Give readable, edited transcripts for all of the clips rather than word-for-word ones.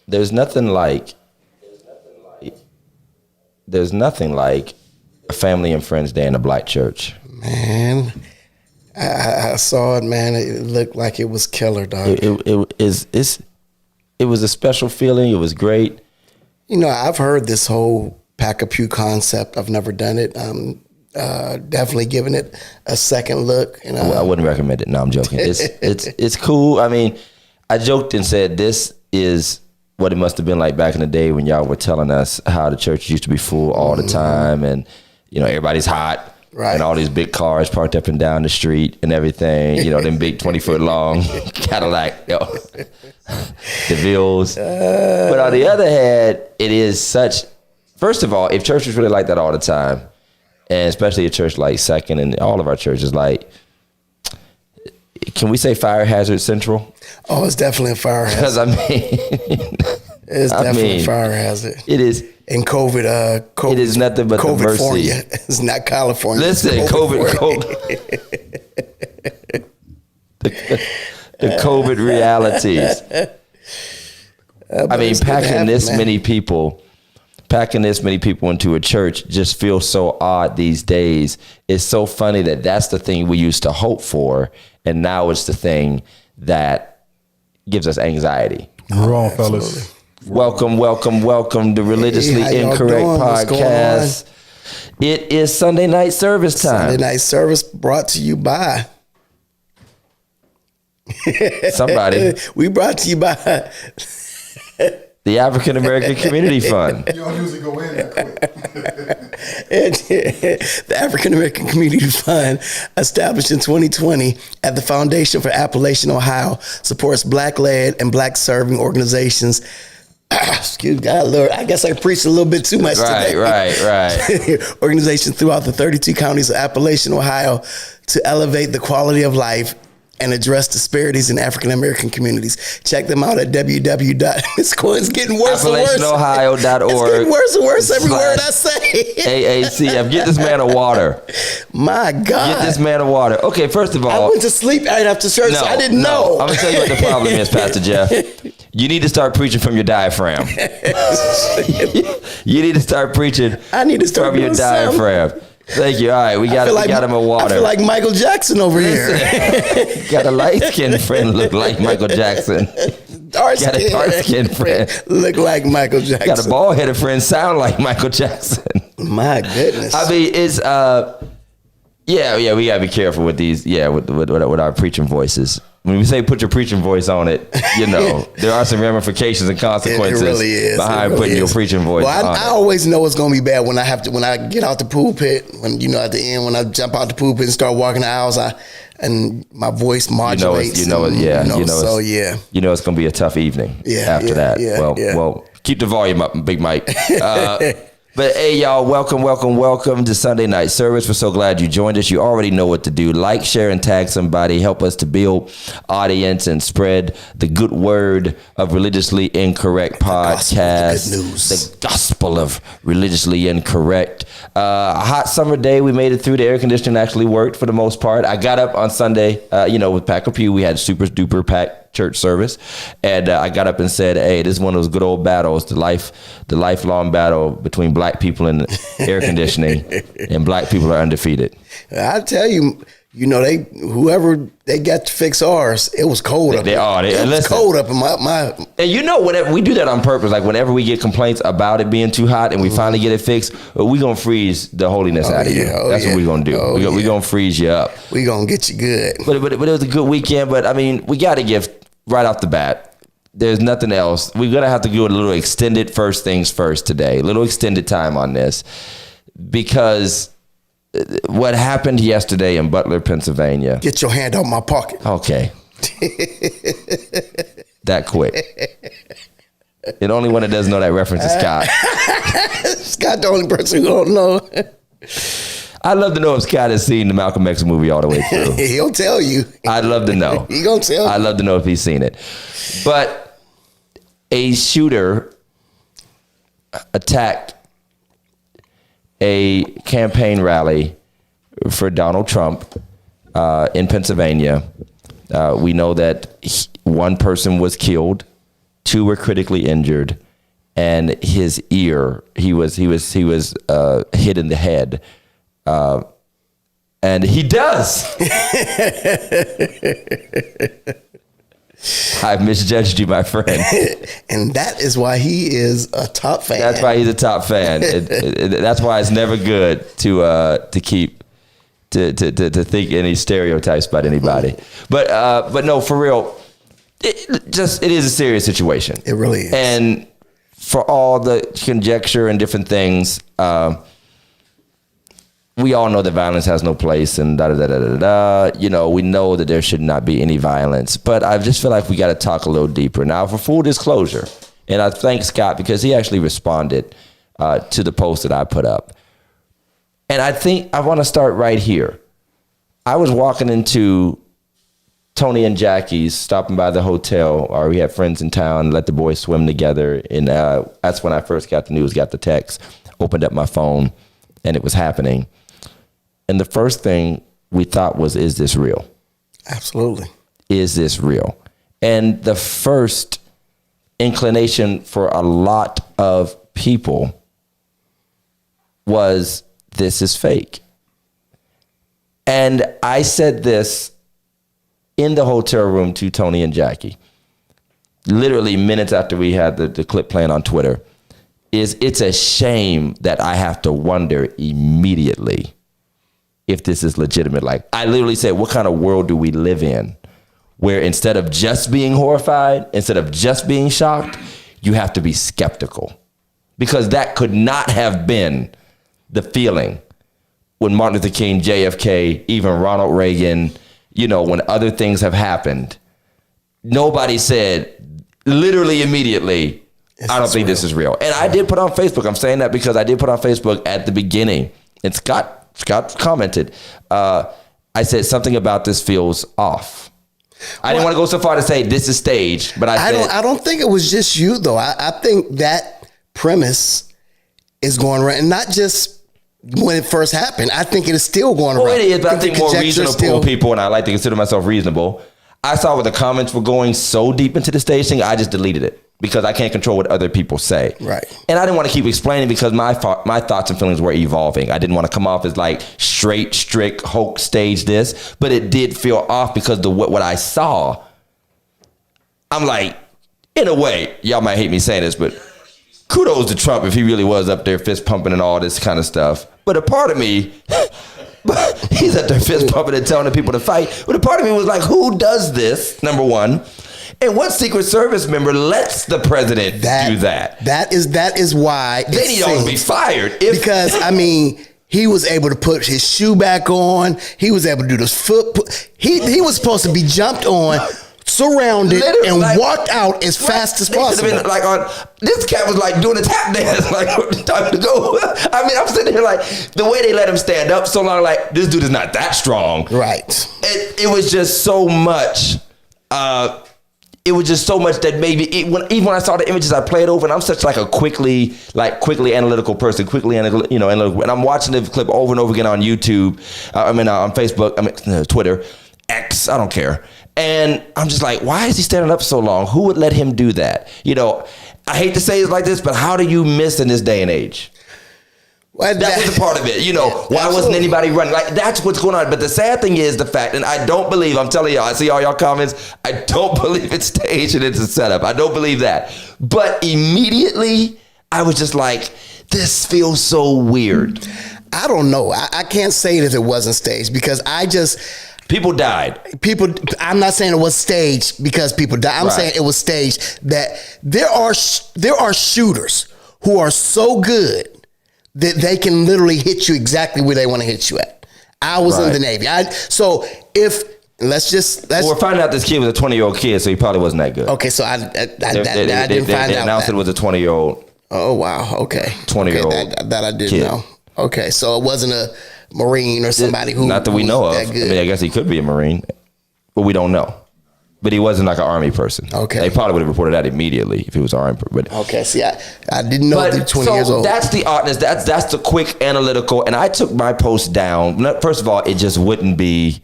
there's nothing like a family and friends day in a black church. Man, I saw it, man. It looked like it was killer, dog. It was a special feeling. It was great. You know, I've heard this whole pack a pew concept. I've never done it. Definitely giving it a second look. You know? I wouldn't recommend it. No, I'm joking. It's cool. I mean, I joked and said this is what it must have been like back in the day when y'all were telling us how the church used to be full all the time, and you know everybody's hot. Right. And all these big cars parked up and down the street and everything, you know, them big 20-foot long Cadillac, the Villes. But on the other hand, it is such, first of all, if church was really like that all the time, and especially a church like Second and all of our churches, like, can we say fire hazard central? Oh, it's definitely a fire hazard. Because I mean, it's definitely a fire hazard. It is. And COVID, it is nothing but the mercy. It's not California. Listen, COVID. the COVID realities. I mean, packing this many people into a church just feels so odd these days. It's so funny that that's the thing we used to hope for, and now it's the thing that gives us anxiety. We're on, fellas. Welcome to Religiously Incorrect Podcast. It is Sunday night service time. Sunday night service brought to you by somebody. We brought to you by the African American Community Fund. You don't usually go in that quick. The African American Community Fund, established in 2020 at the Foundation for Appalachian Ohio, supports Black-led and Black-serving organizations. Excuse God, Lord. I guess I preached a little bit too much today. Right. Organizations throughout the 32 counties of Appalachian Ohio to elevate the quality of life and address disparities in African American communities. Check them out at www. It's getting worse and worse. AppalachianOhio.org. It's getting worse and worse every word I say. AACF. Get this man a water. My God. Get this man a water. Okay, first of all, I went to sleep right after church. I didn't know. I'm going to tell you what the problem is, Pastor Jeff. You need to start preaching from your diaphragm. You need to start preaching from your diaphragm. Thank you. All right, we got him a water. I feel like Michael Jackson over here. Got a light-skinned friend look like Michael Jackson. Got a dark-skinned friend look like Michael Jackson. Got a bald-headed friend sound like Michael Jackson. My goodness. I mean, it's yeah. We gotta be careful with these. Yeah, with our preaching voices. When we say put your preaching voice on it, you know, there are some ramifications and consequences behind putting your preaching voice on it. I always know it's going to be bad when I get out the pulpit, when, you know, at the end, when I jump out the pulpit and start walking the aisles, and my voice modulates. You know it's going to be a tough evening after that. Well, keep the volume up, Big Mike. But hey, y'all, welcome to Sunday night service. We're so glad you joined us. You already know what to do. Like, share, and tag somebody. Help us to build audience and spread the good word of Religiously Incorrect Podcast. The gospel of Religiously Incorrect. A hot summer day. We made it through. The air conditioning actually worked for the most part. I got up on Sunday, with Pack a Pew. We had super duper packed church service, and I got up and said, hey, this is one of those good old battles, the lifelong battle between black people and air conditioning, and black people are undefeated. I tell you, whoever they got to fix ours, it was cold up. It was cold up in my. And whenever we do that on purpose, like whenever we get complaints about it being too hot and we finally get it fixed, we're going to freeze the holiness out of you. That's what we're going to do. We're going to freeze you up. We're going to get you good. But it was a good weekend. But I mean, we got to give right off the bat, there's nothing else. We're going to have to do a little extended first things first today, a little extended time on this, because what happened yesterday in Butler, Pennsylvania. Get your hand out my pocket. Okay. That quick. The only one that doesn't know that reference is Scott. Scott, the only person who don't know. I'd love to know if Scott has seen the Malcolm X movie all the way through. He'll tell you. I'd love to know. He gonna tell you. I'd love to know if he's seen it. But a shooter attacked a campaign rally for Donald Trump in Pennsylvania. We know that one person was killed, 2 were critically injured, and his ear, he was hit in the head. And he does. I misjudged you, my friend. And that is why he is a top fan. That's why he's a top fan. That's why it's never good to think any stereotypes about anybody. But no, for real, it is a serious situation. It really is. And for all the conjecture and different things, we all know that violence has no place, and we know that there should not be any violence. But I just feel like we got to talk a little deeper. Now, for full disclosure, and I thank Scott because he actually responded to the post that I put up. And I think I want to start right here. I was walking into Tony and Jackie's, stopping by the hotel, or we had friends in town, let the boys swim together. And that's when I first got the news, got the text, opened up my phone, and it was happening. And the first thing we thought was, is this real? Absolutely. Is this real? And the first inclination for a lot of people was, this is fake. And I said this in the hotel room to Tony and Jackie, literally minutes after we had the clip playing on Twitter, it's a shame that I have to wonder immediately if this is legitimate. Like, I literally said, what kind of world do we live in where instead of just being horrified, instead of just being shocked, you have to be skeptical? Because that could not have been the feeling when Martin Luther King, JFK, even Ronald Reagan, when other things have happened, nobody said literally immediately, I don't think this is real. And I did put on Facebook, I'm saying that because I did put on Facebook at the beginning, and Scott commented, I said something about this feels off. I didn't want to go so far to say this is staged, but I don't think it was just you though. I think that premise is going around, and not just when it first happened. I think it is still going around. It is, but I think more reasonable people, and I like to consider myself reasonable. I saw where the comments were going so deep into the stage thing, I just deleted it because I can't control what other people say. Right. And I didn't want to keep explaining because my thoughts and feelings were evolving. I didn't want to come off as like straight, strict, hoax stage this, but it did feel off because what I saw, I'm like, in a way, y'all might hate me saying this, but kudos to Trump if he really was up there fist pumping and all this kind of stuff. But a part of me, he's up there fist pumping and telling the people to fight. But a part of me was like, who does this, number one? And what Secret Service member lets the president do that? That is why they need to be fired. Because, he was able to put his shoe back on. He was able to do this foot. He was supposed to be jumped on, surrounded, and walked out as fast as possible. This cat was like doing a tap dance, like time to go. I'm sitting here like the way they let him stand up so long, like this dude is not that strong. Right. It was just so much. It was just so much that maybe even when I saw the images, I played over, and I'm such like a quickly analytical person, analytical, and I'm watching the clip over and over again on YouTube. On Facebook, Twitter, X, I don't care. And I'm just like, why is he standing up so long? Who would let him do that? I hate to say it like this, but how do you miss in this day and age? Well, that was a part of it. Why wasn't anybody running? Like, that's what's going on. But the sad thing is the fact, and I don't believe, I'm telling y'all, I see all y'all comments, I don't believe it's staged and it's a setup. I don't believe that. But immediately, I was just like, this feels so weird. I don't know. I can't say that it wasn't staged because people died. I'm not saying it was staged because people died. I'm saying it was staged that there are shooters who are so good that they can literally hit you exactly where they want to hit you at. I was in the Navy. We're finding out this kid was a 20-year-old kid, so he probably wasn't that good. Okay, so I didn't find out. They announced it was a 20-year-old. Oh wow. Okay. 20-year-old. That I didn't know. Okay, so it wasn't a Marine or somebody who not that we know of. That good. I guess he could be a Marine, but we don't know. But he wasn't like an Army person. Okay. They probably would have reported that immediately if he was an Army person. But okay, see, I didn't know he was 20 years old. That's the oddness. That's the quick analytical. And I took my post down. First of all, it just wouldn't be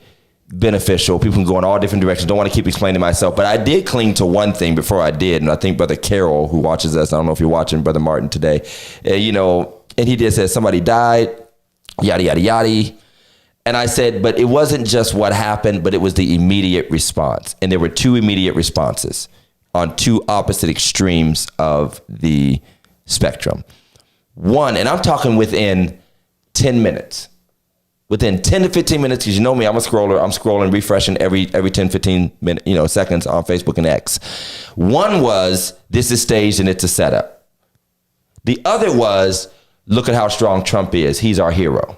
beneficial. People can go in all different directions. Don't want to keep explaining myself, but I did cling to one thing before I did. And I think Brother Carroll, who watches us, I don't know if you're watching Brother Martin today, and he did say somebody died, yada, yada, yada. And I said, but it wasn't just what happened, but it was the immediate response. And there were two immediate responses on two opposite extremes of the spectrum. One, and I'm talking within 10 minutes. Within 10 to 15 minutes, because you know me, I'm a scroller. I'm scrolling, refreshing every 10, 15 minutes, seconds on Facebook and X. One was, this is staged and it's a setup. The other was, look at how strong Trump is. He's our hero.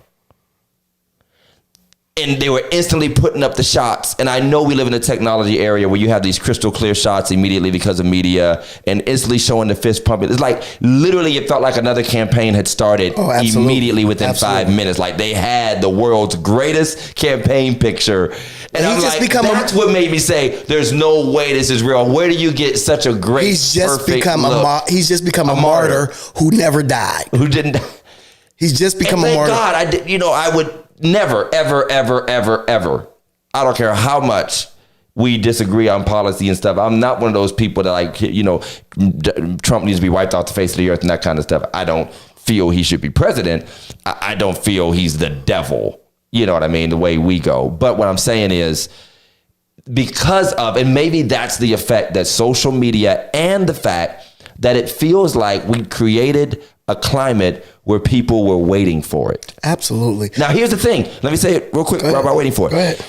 And they were instantly putting up the shots. And I know we live in a technology area where you have these crystal clear shots immediately because of media and instantly showing the fist pumping. It's like literally it felt like another campaign had started immediately within 5 minutes. Like they had the world's greatest campaign picture. And I'm like, that's what made me say, there's no way this is real. Where do you get such a great, he's just become a martyr who never died. Who didn't die. He's just become a martyr. Thank God, I would never, ever, ever, ever, ever. I don't care how much we disagree on policy and stuff. I'm not one of those people that Trump needs to be wiped off the face of the earth and that kind of stuff. I don't feel he should be president. I don't feel he's the devil. You know what I mean? The way we go. But what I'm saying is because of, and maybe that's the effect that social media and the fact that it feels like we created a climate where people were waiting for it. Absolutely. Now, here's the thing. Let me say it real quick while we're waiting for it. Go ahead.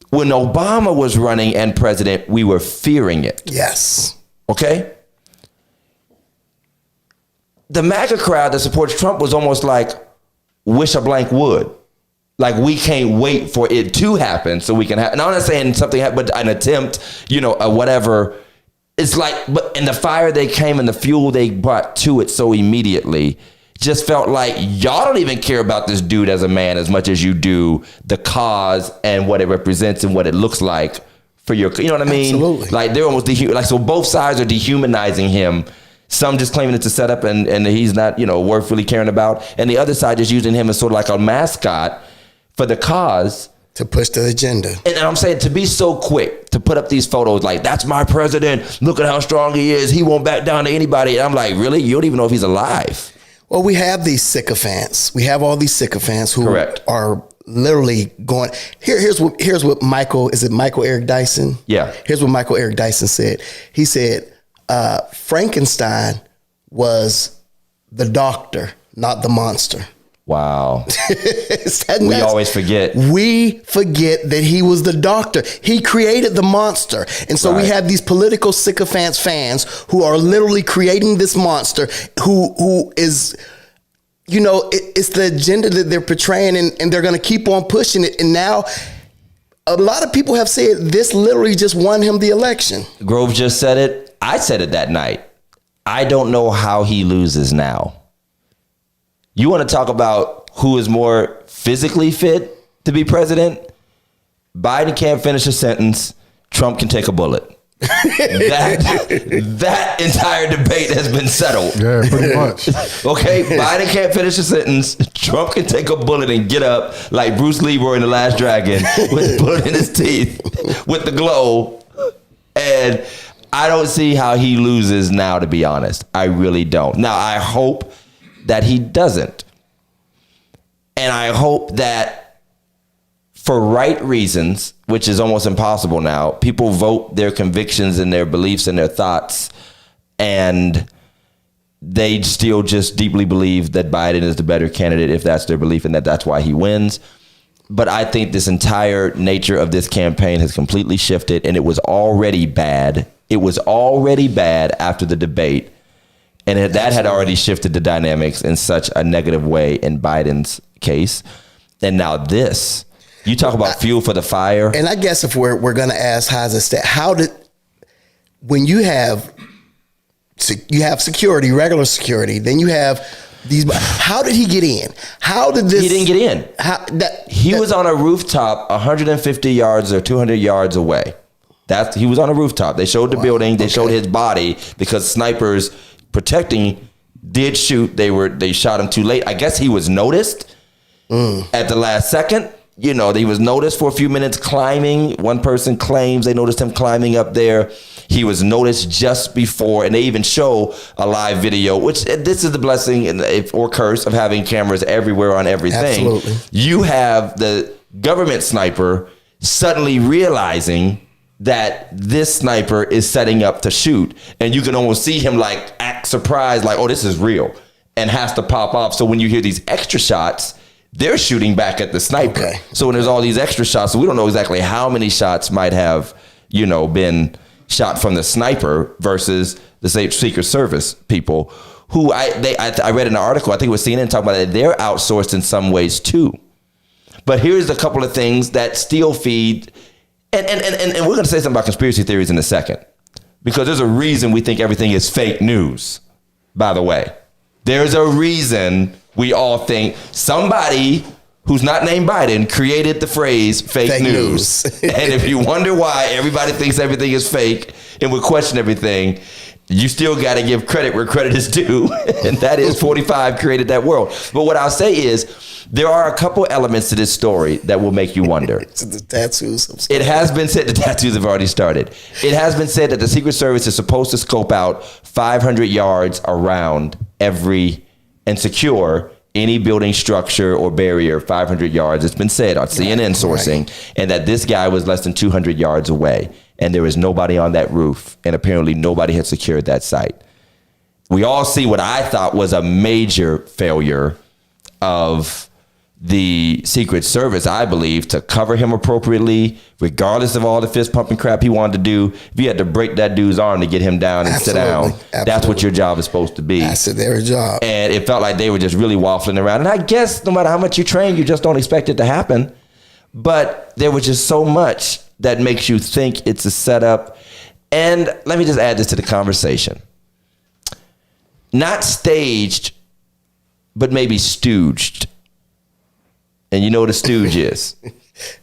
When Obama was running and president, we were fearing it. Yes. Okay? The MAGA crowd that supports Trump was almost like, wish a blank would. Like, we can't wait for it to happen so we can have, and I'm not saying something happened, but an attempt, whatever. It's like, but in the fire they came and the fuel they brought to it so immediately just felt like y'all don't even care about this dude as a man as much as you do the cause and what it represents and what it looks like for your, you know what I mean? Absolutely. Like they're almost so both sides are dehumanizing him. Some just claiming it's a setup and he's not, worth really caring about. And the other side just using him as sort of like a mascot for the cause. To push the agenda. And I'm saying to be so quick to put up these photos like, that's my president. Look at how strong he is. He won't back down to anybody. And I'm like, really? You don't even know if he's alive. Well, we have these sycophants. We have all these sycophants who are literally going. Here's what Michael, is it Michael Eric Dyson? Yeah. Here's what Michael Eric Dyson said. He said, Frankenstein was the doctor, not the monster. Wow. We always forget. We forget that he was the doctor. He created the monster. And so we have these political sycophants fans who are literally creating this monster who is, it's the agenda that they're portraying and they're going to keep on pushing it. And now a lot of people have said this literally just won him the election. Grove just said it. I said it that night. I don't know how he loses now. You want to talk about who is more physically fit to be president? Biden can't finish a sentence. Trump can take a bullet. That entire debate has been settled. Yeah, pretty much. Okay, Biden can't finish a sentence. Trump can take a bullet and get up like Bruce Leroy in The Last Dragon with a bullet in his teeth with the glow. And I don't see how he loses now, to be honest. I really don't. Now, I hope that he doesn't. And I hope that for right reasons, which is almost impossible now, people vote their convictions and their beliefs and their thoughts, and they still just deeply believe that Biden is the better candidate if that's their belief and that's why he wins. But I think this entire nature of this campaign has completely shifted, and it was already bad. It was already bad after the debate. And that had already shifted the dynamics in such a negative way in Biden's case. And now this, you talk about fuel for the fire. And I guess if we're going to ask when you have security, regular security, then you have these, how did he get in? How did this? He didn't get in. He was on a rooftop 150 yards or 200 yards away. He was on a rooftop. They showed the building. They showed his body because snipers protecting did shoot. They shot him too late. I guess he was noticed at the last second, he was noticed for a few minutes climbing. One person claims they noticed him climbing up there. He was noticed just before, and they even show a live video, which this is the blessing or curse of having cameras everywhere on everything. Absolutely. You have the government sniper suddenly realizing that this sniper is setting up to shoot, and you can almost see him like act surprised, like, oh, this is real, and has to pop off. So when you hear these extra shots, they're shooting back at the sniper. Okay. So when there's all these extra shots, so we don't know exactly how many shots might have, been shot from the sniper versus the Secret Service people who I read in an article, I think it was CNN talking about it, they're outsourced in some ways too. But here's a couple of things that still feed, and we're going to say something about conspiracy theories in a second, because there's a reason we think everything is fake news, by the way. There's a reason we all think somebody who's not named Biden created the phrase fake news. And if you wonder why everybody thinks everything is fake and would question everything, you still got to give credit where credit is due. And that is 45 created that world. But what I'll say is there are a couple elements to this story that will make you wonder. The tattoos. It has been said, the tattoos have already started. It has been said that the Secret Service is supposed to scope out 500 yards around and secure any building structure or barrier 500 yards. It's been said on CNN sourcing, and that this guy was less than 200 yards away, and there was nobody on that roof, and apparently nobody had secured that site. We all see what I thought was a major failure of the Secret Service, I believe, to cover him appropriately, regardless of all the fist pumping crap he wanted to do. If you had to break that dude's arm to get him down and sit down, that's what your job is supposed to be. That's their job. And it felt like they were just really waffling around. And I guess no matter how much you train, you just don't expect it to happen. But there was just so much that makes you think it's a setup. And let me just add this to the conversation. Not staged, but maybe stooged. And you know what a stooge is.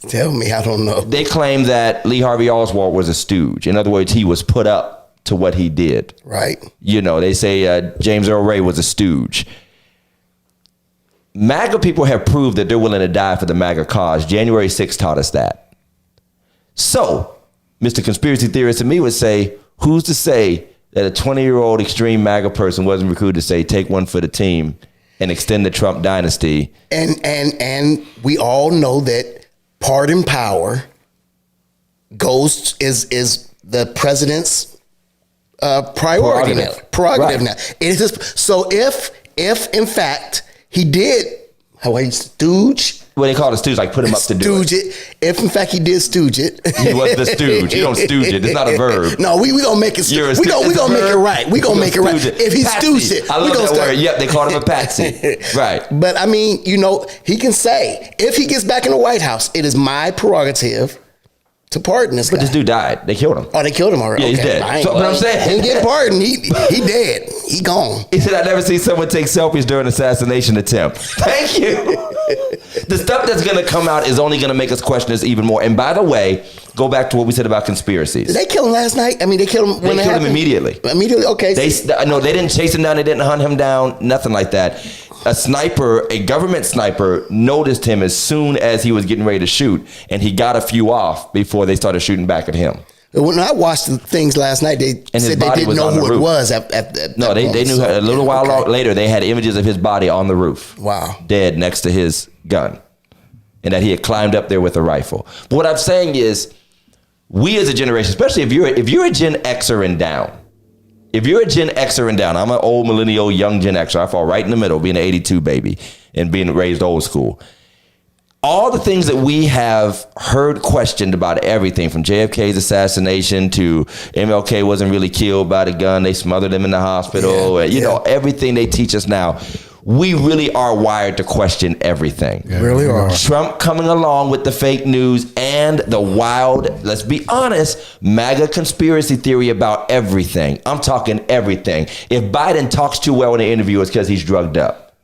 Tell me, I don't know. They claim that Lee Harvey Oswald was a stooge. In other words, he was put up to what he did. Right. They say James Earl Ray was a stooge. MAGA people have proved that they're willing to die for the MAGA cause. January 6th taught us that. So, Mr. Conspiracy Theorist to me would say, who's to say that a 20-year-old extreme MAGA person wasn't recruited to say, take one for the team and extend the Trump dynasty? And we all know that pardon power is the president's prerogative right. Now. It is, so if in fact he did, stooge. Well, they call it a stooge, like put him up to do it. If in fact he did stooge it. He was the stooge. You don't stooge it. It's not a verb. No, we gonna make it. We gonna make it right. We gonna make it right. If he stooged it, I love that word. Yep, they called him a patsy. Right. But I mean, he can say, if he gets back in the White House, it is my prerogative to pardon this guy. But this dude died. They killed him. Oh, they killed him already. Yeah, he's dead. So, but I'm saying, he didn't get pardoned. He dead. He gone. He said, I never seen someone take selfies during an assassination attempt. Thank you. The stuff that's going to come out is only going to make us question this even more. And by the way, go back to what we said about conspiracies. Did they kill him last night? I mean, they killed him when they killed him immediately. Immediately? Okay. They didn't chase him down. They didn't hunt him down. Nothing like that. A government sniper noticed him as soon as he was getting ready to shoot, and he got a few off before they started shooting back at him. When I watched the things last night, they said they didn't know who it was. They knew a little while later. They had images of his body on the roof. Wow. Dead next to his gun, and that he had climbed up there with a rifle. But what I'm saying is, we as a generation, especially if you're a Gen Xer and down, I'm an old millennial, young Gen Xer. I fall right in the middle, being an 82 baby and being raised old school. All the things that we have heard questioned about everything from JFK's assassination to MLK wasn't really killed by the gun. They smothered him in the hospital. Everything they teach us now. We really are wired to question everything. Yeah, really are. Trump coming along with the fake news and the wild, let's be honest, MAGA conspiracy theory about everything. I'm talking everything. If Biden talks too well in an interview, it's because he's drugged up.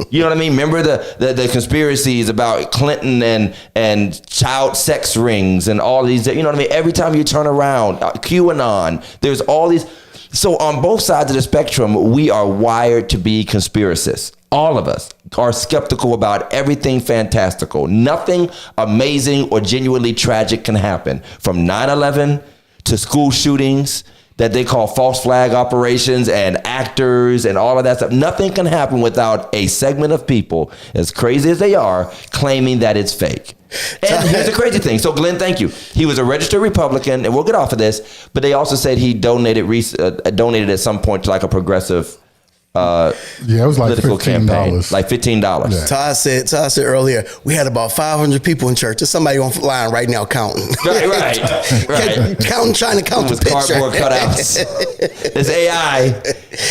You know what I mean? Remember the conspiracies about Clinton and child sex rings and all these, you know what I mean? Every time you turn around, QAnon, there's all these. So on both sides of the spectrum, we are wired to be conspiracists. All of us are skeptical about everything fantastical. Nothing amazing or genuinely tragic can happen. From 9/11 to school shootings that they call false flag operations and actors and all of that stuff. Nothing can happen without a segment of people, as crazy as they are, claiming that it's fake. And here's the crazy thing. So Glenn, thank you. He was a registered Republican, and we'll get off of this, but they also said he donated at some point to like a progressive it was like political $15. campaign, like $15. Yeah. Todd said earlier, we had about 500 people in church. There's somebody on the line right now counting. Right. Trying to count it was the picture. Cardboard cutouts. It's AI.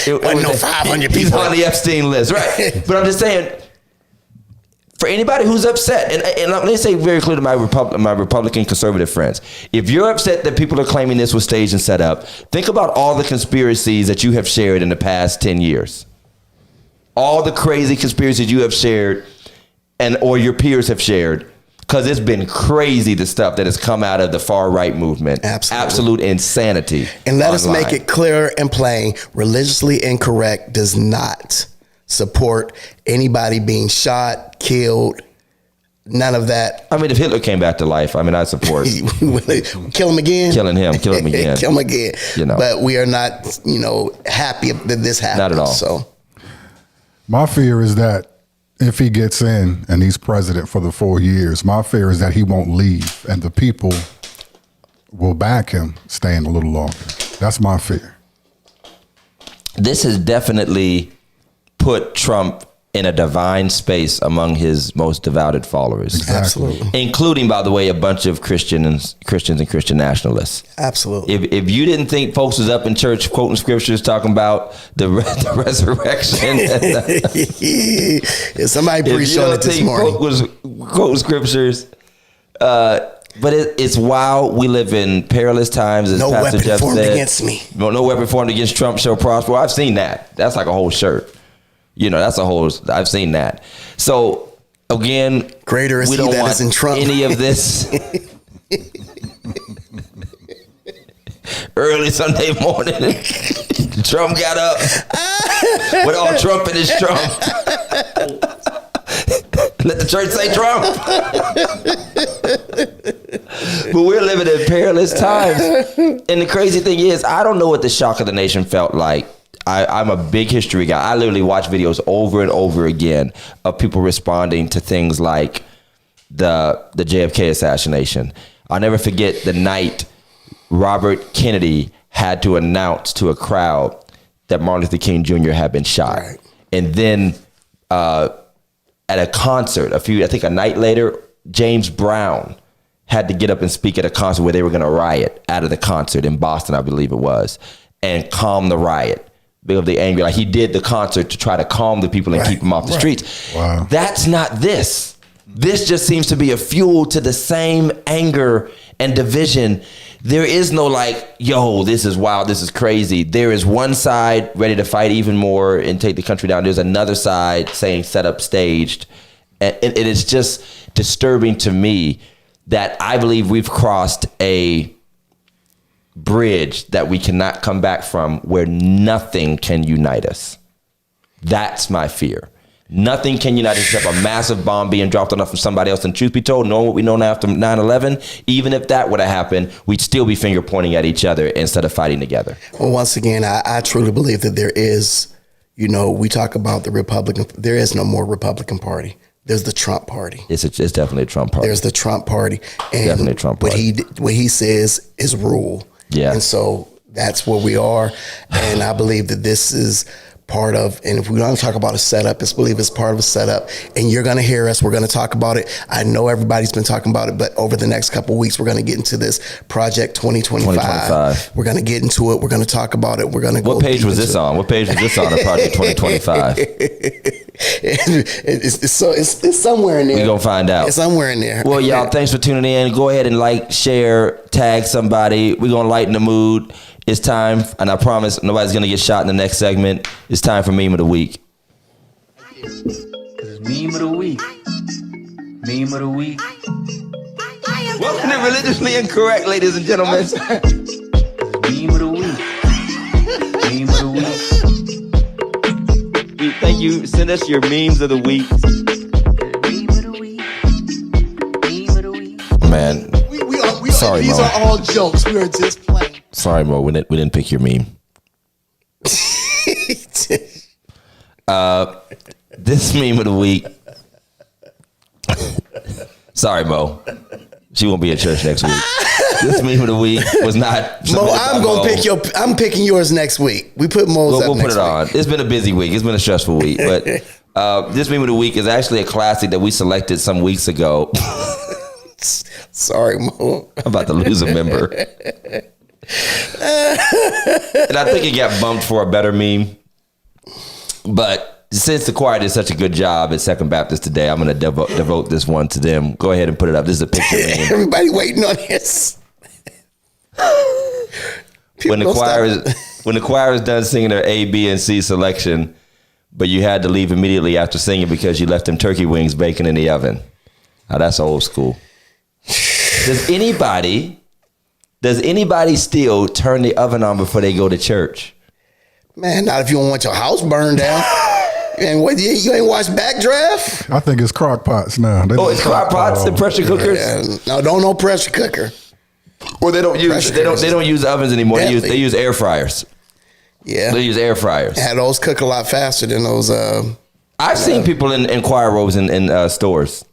It wasn't no 500 people. He's on the Epstein list, right? But I'm just saying, for anybody who's upset, and let me say very clear to my Republican conservative friends, if you're upset that people are claiming this was staged and set up, think about all the conspiracies that you have shared in the past 10 years. All the crazy conspiracies you have shared or your peers have shared, because it's been crazy, the stuff that has come out of the far right movement. Absolutely. Absolute insanity. And let us make it clear and plain, religiously incorrect does not support anybody being shot, killed, none of that. I mean, if Hitler came back to life, I support. Kill him again? Kill him again. Kill him again. But we are not, happy that this happened. Not at all. So my fear is that if he gets in and he's president for the 4 years, my fear is that he won't leave and the people will back him staying a little longer. That's my fear. This has definitely put Trump in a divine space among his most devoted followers. Exactly. Absolutely. Including, by the way, a bunch of Christians and Christian nationalists. Absolutely. If you didn't think folks was up in church quoting scriptures talking about the resurrection. Somebody preached on it this morning. Folk was quoting scriptures. But it's wild. We live in perilous times, as no Pastor weapon Jeff formed said. against me. No weapon formed against Trump shall prosper. I've seen that. That's like a whole shirt. I've seen that. So again, greater is we he don't that want is in Trump. Any of this early Sunday morning. Trump got up with all Trump in his Trump. Let the church say Trump. But we're living in perilous times. And the crazy thing is, I don't know what the shock of the nation felt like. I'm a big history guy. I literally watch videos over and over again of people responding to things like the JFK assassination. I'll never forget the night Robert Kennedy had to announce to a crowd that Martin Luther King Jr. had been shot. Right. And then at a concert, a night later, James Brown had to get up and speak at a concert where they were going to riot out of the concert in Boston, I believe it was, and calm the riot. Of the angry, like he did the concert to try to calm the people and keep them off the streets. Wow. That's not this. This just seems to be a fuel to the same anger and division. There is no this is wild, this is crazy. There is one side ready to fight even more and take the country down. There's another side saying set up staged. And it is just disturbing to me that I believe we've crossed a bridge that we cannot come back from, where nothing can unite us. That's my fear. Nothing can unite us except a massive bomb being dropped on us from somebody else. And truth be told, knowing what we know now after 9/11, even if that would have happened, we'd still be finger pointing at each other instead of fighting together. Well, once again, I truly believe that there is, we talk about the Republican, there is no more Republican Party. There's the Trump Party. It's definitely a Trump party. There's the Trump Party. And definitely a Trump party. What he says is rule. Yeah. And so that's where we are. And I believe that this is part of, and if we want to talk about a setup, I believe it's part of a setup. And you're going to hear us. We're going to talk about it. I know everybody's been talking about it, but over the next couple of weeks, we're going to get into this Project 2025. We're going to get into it. We're going to talk about it. We're going to go. What page was this on? What page was this on? Project 2025. It's somewhere in there. We're going to find out. It's somewhere in there. Well, y'all, thanks for tuning in. Go ahead and share, tag somebody. We're going to lighten the mood. It's time, and I promise nobody's going to get shot in the next segment. It's time for Meme of the Week. Meme of the Week. Meme of the Week. Welcome to Religiously Incorrect, ladies and gentlemen. Meme of the Week. Send us your memes of the week. Man, sorry, these Mo. are all jokes. We are just playing. Sorry, Mo. We didn't pick your meme. This meme of the week. Sorry, Mo. She won't be at church next week. This meme of the week was not. Mo, I'm picking yours next week. We put Mo's up. We'll put it on. It's been a busy week. It's been a stressful week, but this meme of the week is actually a classic that we selected some weeks ago. Sorry, Mo. I'm about to lose a member. And I think it got bumped for a better meme. But since the choir did such a good job at Second Baptist today, I'm going to devote this one to them. Go ahead and put it up. This is a picture meme. Everybody waiting on this. When the choir is done singing their A, B, and C selection, but you had to leave immediately after singing because you left them turkey wings baking in the oven. Now that's old school. Does anybody still turn the oven on before they go to church? Man, not if you don't want your house burned down. And what, you ain't watched Backdraft? I think it's crock pots now. It's crock pots and pressure cookers? Yeah. No pressure cooker. Well, they don't use ovens anymore. They use air fryers. Yeah. They use air fryers. Yeah, those cook a lot faster than those. I've seen people in choir robes in stores.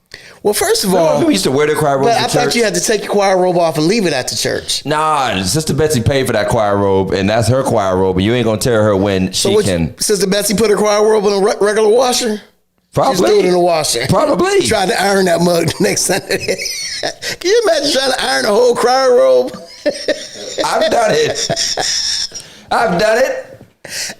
Well, first of all, people used to wear their choir robes. But I thought you had to take your choir robe off and leave it at the church. Nah, Sister Betsy paid for that choir robe, and that's her choir robe. And you ain't gonna tell her when she can. Sister Betsy put her choir robe in a regular washer. Probably. Just threw it in the washer. Probably. Tried to iron that mug the next Sunday. Can you imagine trying to iron a whole choir robe? I've done it.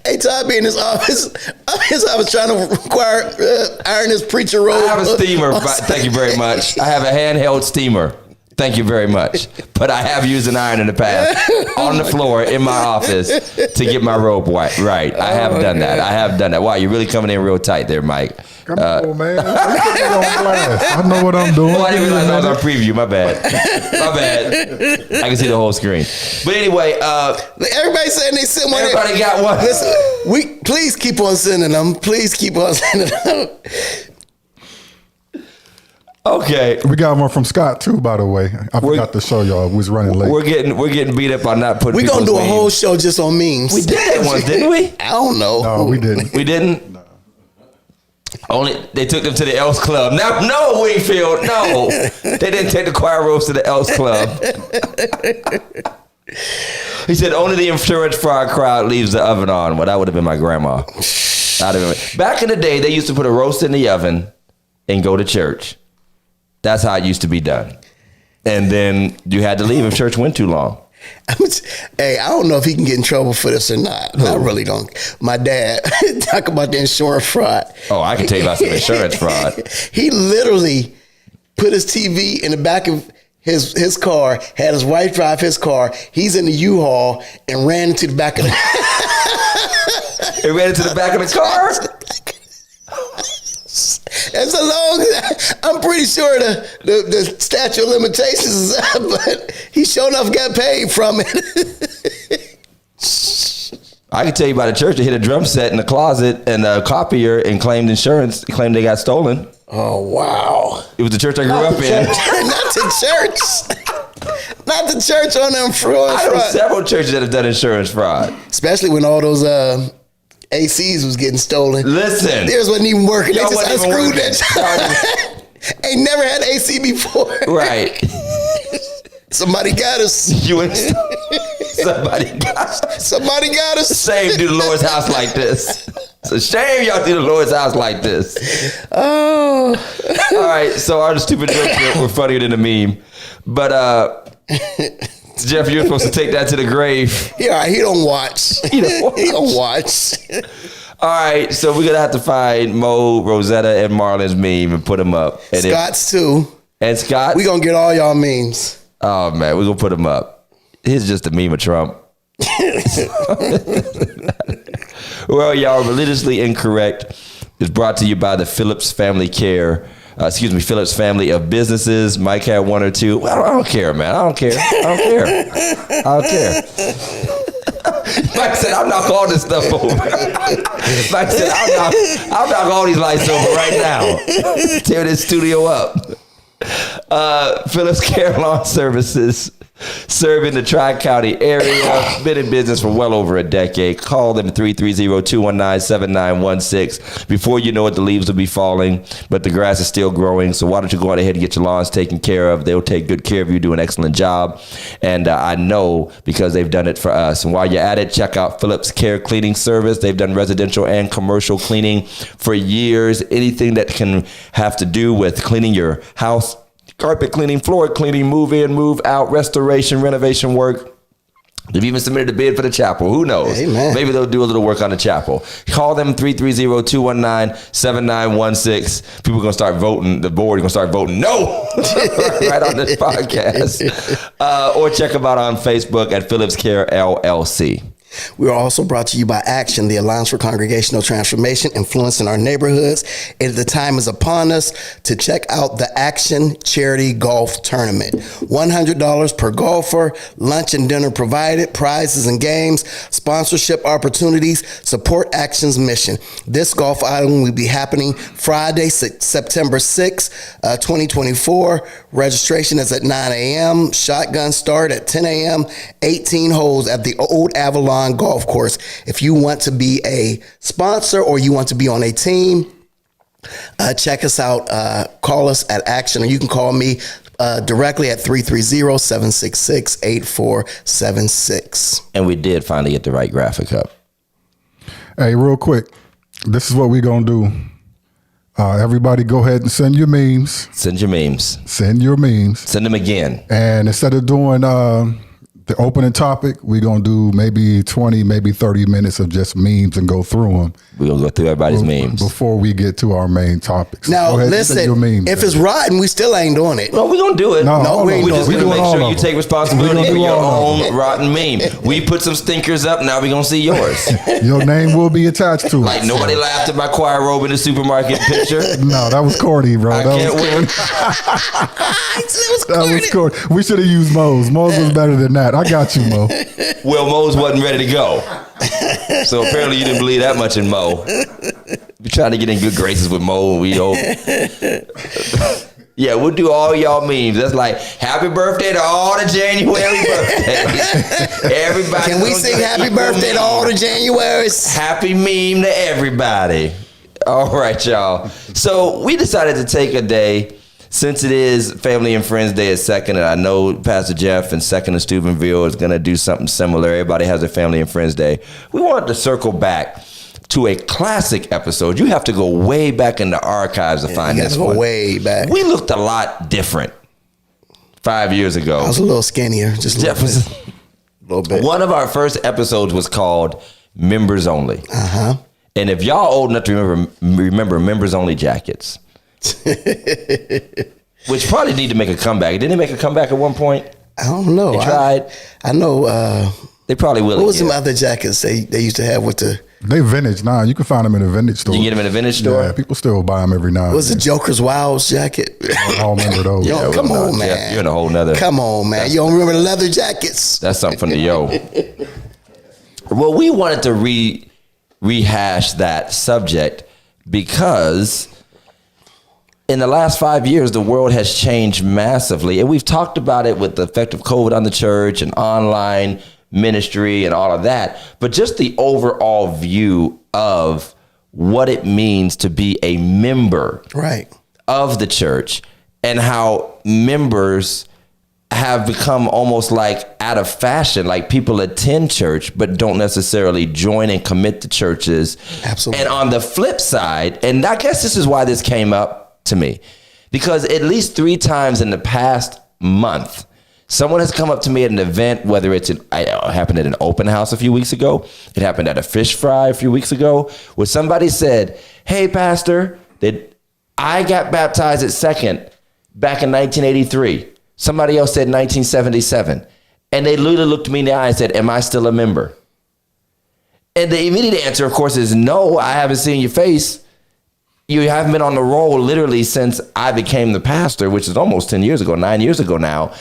Hey, Todd be in his office. I was trying to iron his preacher robe. I have a steamer. Thank you very much. I have a handheld steamer. Thank you very much. But I have used an iron in the past on the floor in my office to get my robe right. I have done that. I have done that. Wow, you're really coming in real tight there, Mike. Come on, man. I know what I'm doing. Oh, I didn't realize I was on preview. My bad. I can see the whole screen. But anyway, everybody saying they sent one. Everybody got one. Listen, please keep on sending them. Please keep on sending them. Okay, we got one from Scott too. By the way, I forgot to show y'all. We was running late. We're getting beat up on not putting. We're gonna do a whole show just on memes. We did that once, didn't we? I don't know. No, we didn't. We didn't. No. Only they took them to the Elks Club. Now, no, Wingfield, no, they didn't take the choir robes to the Elks Club. He said only the insurance fraud crowd leaves the oven on. Well, that would have been my grandma. Back in the day, they used to put a roast in the oven and go to church. That's how it used to be done. And then you had to leave if church went too long. Hey, I don't know if he can get in trouble for this or not. I really don't. My dad, talk about the insurance fraud. Oh, I can tell you about some insurance fraud. He literally put his TV in the back of his car, had his wife drive his car. He's in the U-Haul and ran into the back of the He ran into the back of the car? And so long, I'm pretty sure the statute of limitations is up, but he sure enough got paid from it. I can tell you about a church that hit a drum set in the closet and a copier and claimed insurance, claimed they got stolen. Oh, wow. It was the church I grew up in. Not the church. Not the church on them fraud. I know several churches that have done insurance fraud. Especially when all those ACs was getting stolen. Listen. Theirs wasn't even working. They just unscrewed that. Ain't never had AC before. Right. Somebody got us. Somebody got us. Shame do the Lord's house like this. It's a shame y'all do the Lord's house like this. Oh. All right. So our stupid jokes were funnier than a meme. But Jeff, you're supposed to take that to the grave. Yeah, he don't watch. He don't watch. All right, so we're gonna have to find Mo, Rosetta, and Marlon's meme and put them up. And Scott's too. And Scott, we gonna get all y'all memes. Oh man, we're gonna put them up. Here's just a meme of Trump. Well, y'all, Religiously Incorrect is brought to you by the Phillips Family Phillips Family of Businesses. Mike had one or two. Well, I don't care, man. I don't care. Mike said, I'll knock all this stuff over. Mike said, I'll knock all these lights over right now. Tear this studio up. Phillips Care Lawn Services, serving the Tri-County area. Been in business for well over a decade. Call them 330-219-7916. Before you know it, the leaves will be falling, but the grass is still growing. So why don't you go on ahead and get your lawns taken care of? They'll take good care of you, do an excellent job. And I know because they've done it for us. And while you're at it, check out Phillips Care Cleaning Service. They've done residential and commercial cleaning for years. Anything that can have to do with cleaning your house, carpet cleaning, floor cleaning, move in, move out, restoration, renovation work. They've even submitted a bid for the chapel. Who knows? Amen. Maybe they'll do a little work on the chapel. Call them 330-219-7916. People are going to start voting. The board is going to start voting no right on this podcast. Or check them out on Facebook at Phillips Care LLC. We are also brought to you by Action, the Alliance for Congregational Transformation, influencing our neighborhoods. And the time is upon us to check out the Action Charity Golf Tournament. $100 per golfer, lunch and dinner provided, prizes and games, sponsorship opportunities, support Action's mission. This golf outing will be happening Friday, September 6, 2024. Registration is at 9 a.m. Shotgun start at 10 a.m. 18 holes at the Old Avalon Golf Course. If you want to be a sponsor or you want to be on a team, check us out. Call us at Action, or you can call me directly at 330-766-8476. And we did finally get the right graphic up. Hey, real quick, this is what we're going to do. Everybody go ahead and send your memes. Send your memes. Send your memes. Send them again. And instead of doing the opening topic, we're going to do maybe 20, maybe 30 minutes of just memes and go through them. We're going to go through everybody's memes before we get to our main topics. Now, listen, if it's rotten, we still ain't doing it. No, we're going to do it. No, we ain't We're just going to make sure you take responsibility for your own rotten meme. We put some stinkers up. Now we're going to see yours. Your name will be attached to it. Like nobody laughed at my choir robe in the supermarket picture. No, that was corny, bro. I can't win. That was corny. We should have used Mo's. Mo's was better than that. I got you, Mo. Well, Mo's wasn't ready to go. So apparently you didn't believe that much in Mo. We're trying to get in good graces with Mo, and we hope. Yeah, we'll do all y'all memes. That's like, happy birthday to all the January birthdays. Everybody. Can we sing happy birthday to all the Januaries? Happy meme to everybody. All right, y'all. So we decided to take a day, since it is Family and Friends Day at Second, and I know Pastor Jeff and Second in Steubenville is going to do something similar. Everybody has a Family and Friends Day. We wanted to circle back to a classic episode. You have to go way back in the archives to find this one. Way back. We looked a lot different 5 years ago. I was a little skinnier, just a little bit. One of our first episodes was called Members Only. Uh-huh. And if y'all old enough to remember Members Only jackets, which probably need to make a comeback. Didn't they make a comeback at one point? I don't know. They tried. I know. They probably will. What was some other jackets they used to have with the? They vintage now. You can find them in a vintage store. You can get them in a vintage store? Yeah, people still buy them every now and then. Was the Joker's Wilds jacket? I don't remember those. Yo, come on, man. Jeff, you're in a whole nother. Come on, man. You don't remember the leather jackets? That's something from the yo. Well, we wanted to rehash that subject because in the last 5 years, the world has changed massively. And we've talked about it with the effect of COVID on the church and online ministry and all of that. But just the overall view of what it means to be a member of the church and how members have become almost like out of fashion. Like people attend church, but don't necessarily join and commit to churches. Absolutely. And on the flip side, and I guess this is why this came up to me, because at least 3 times in the past month, someone has come up to me at an event, whether it happened at an open house a few weeks ago, it happened at a fish fry a few weeks ago, where somebody said, hey, pastor, that I got baptized at Second back in 1983. Somebody else said 1977. And they literally looked me in the eye and said, am I still a member? And the immediate answer, of course, is no, I haven't seen your face. You haven't been on the roll literally since I became the pastor, which is almost 10 years ago, 9 years ago now.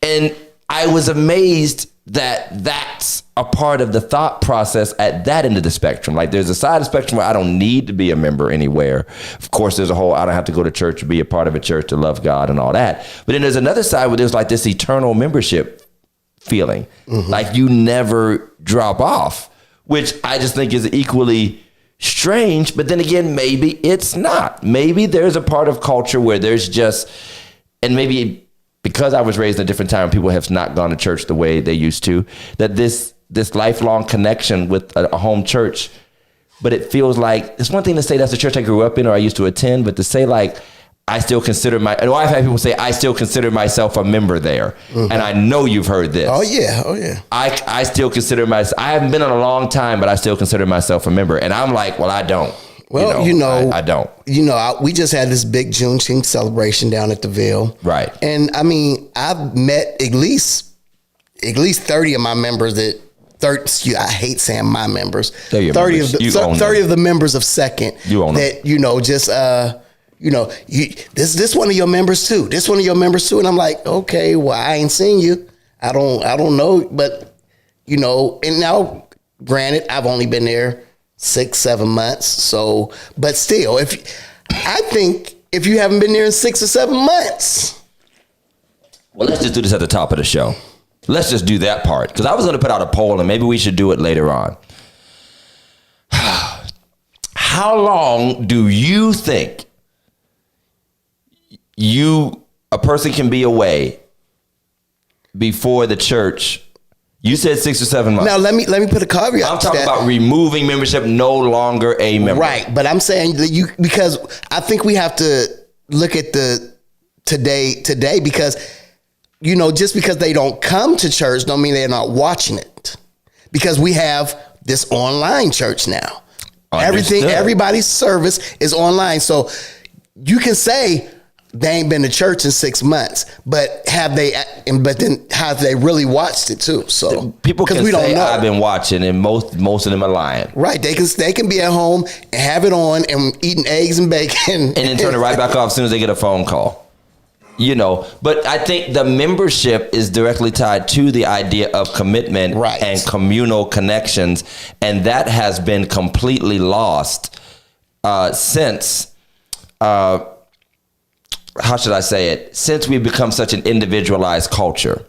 And I was amazed that that's a part of the thought process at that end of the spectrum. Like there's a side of the spectrum where I don't need to be a member anywhere. Of course, there's a whole, I don't have to go to church to be a part of a church to love God and all that. But then there's another side where there's like this eternal membership feeling. Like you never drop off, which I just think is equally strange. But then again, maybe it's not. Maybe there's a part of culture where there's just, and maybe because I was raised in a different time, people have not gone to church the way they used to, that this lifelong connection with a home church, but it feels like, it's one thing to say that's the church I grew up in or I used to attend, but to say like, I still consider I've had people say, I still consider myself a member there. And I know you've heard this. Oh yeah. I still consider myself, I haven't been in a long time, but I still consider myself a member. And I'm like, well, I don't. Well, I don't. We just had this big Juneteenth celebration down at the Ville. Right. And I mean, I've met at least 30 of my members I hate saying my members. 30 of the members of Second. You own that, this one of your members too. This one of your members too. And I'm like, okay, well, I ain't seen you. I don't know. But, and now granted, I've only been there 6-7 months. So, but still, I think if you haven't been there in 6 or 7 months. Well, let's just do this at the top of the show. Let's just do that part. Because I was going to put out a poll and maybe we should do it later on. How long do you think a person can be away before the church? You said 6 or 7 months. Now let me put a caveat. I'm talking about removing membership, no longer a member. Right, but I'm saying that because I think we have to look at the today because just because they don't come to church don't mean they're not watching it. Because we have this online church now. Understood. Everybody's service is online. So you can say they ain't been to church in 6 months, but have they really watched it too? So people can say I've been watching, and most of them are lying. Right? They can be at home and have it on and eating eggs and bacon, and then turn it right back off as soon as they get a phone call. But I think the membership is directly tied to the idea of commitment and communal connections, and that has been completely lost since. How should I say it? Since we've become such an individualized culture.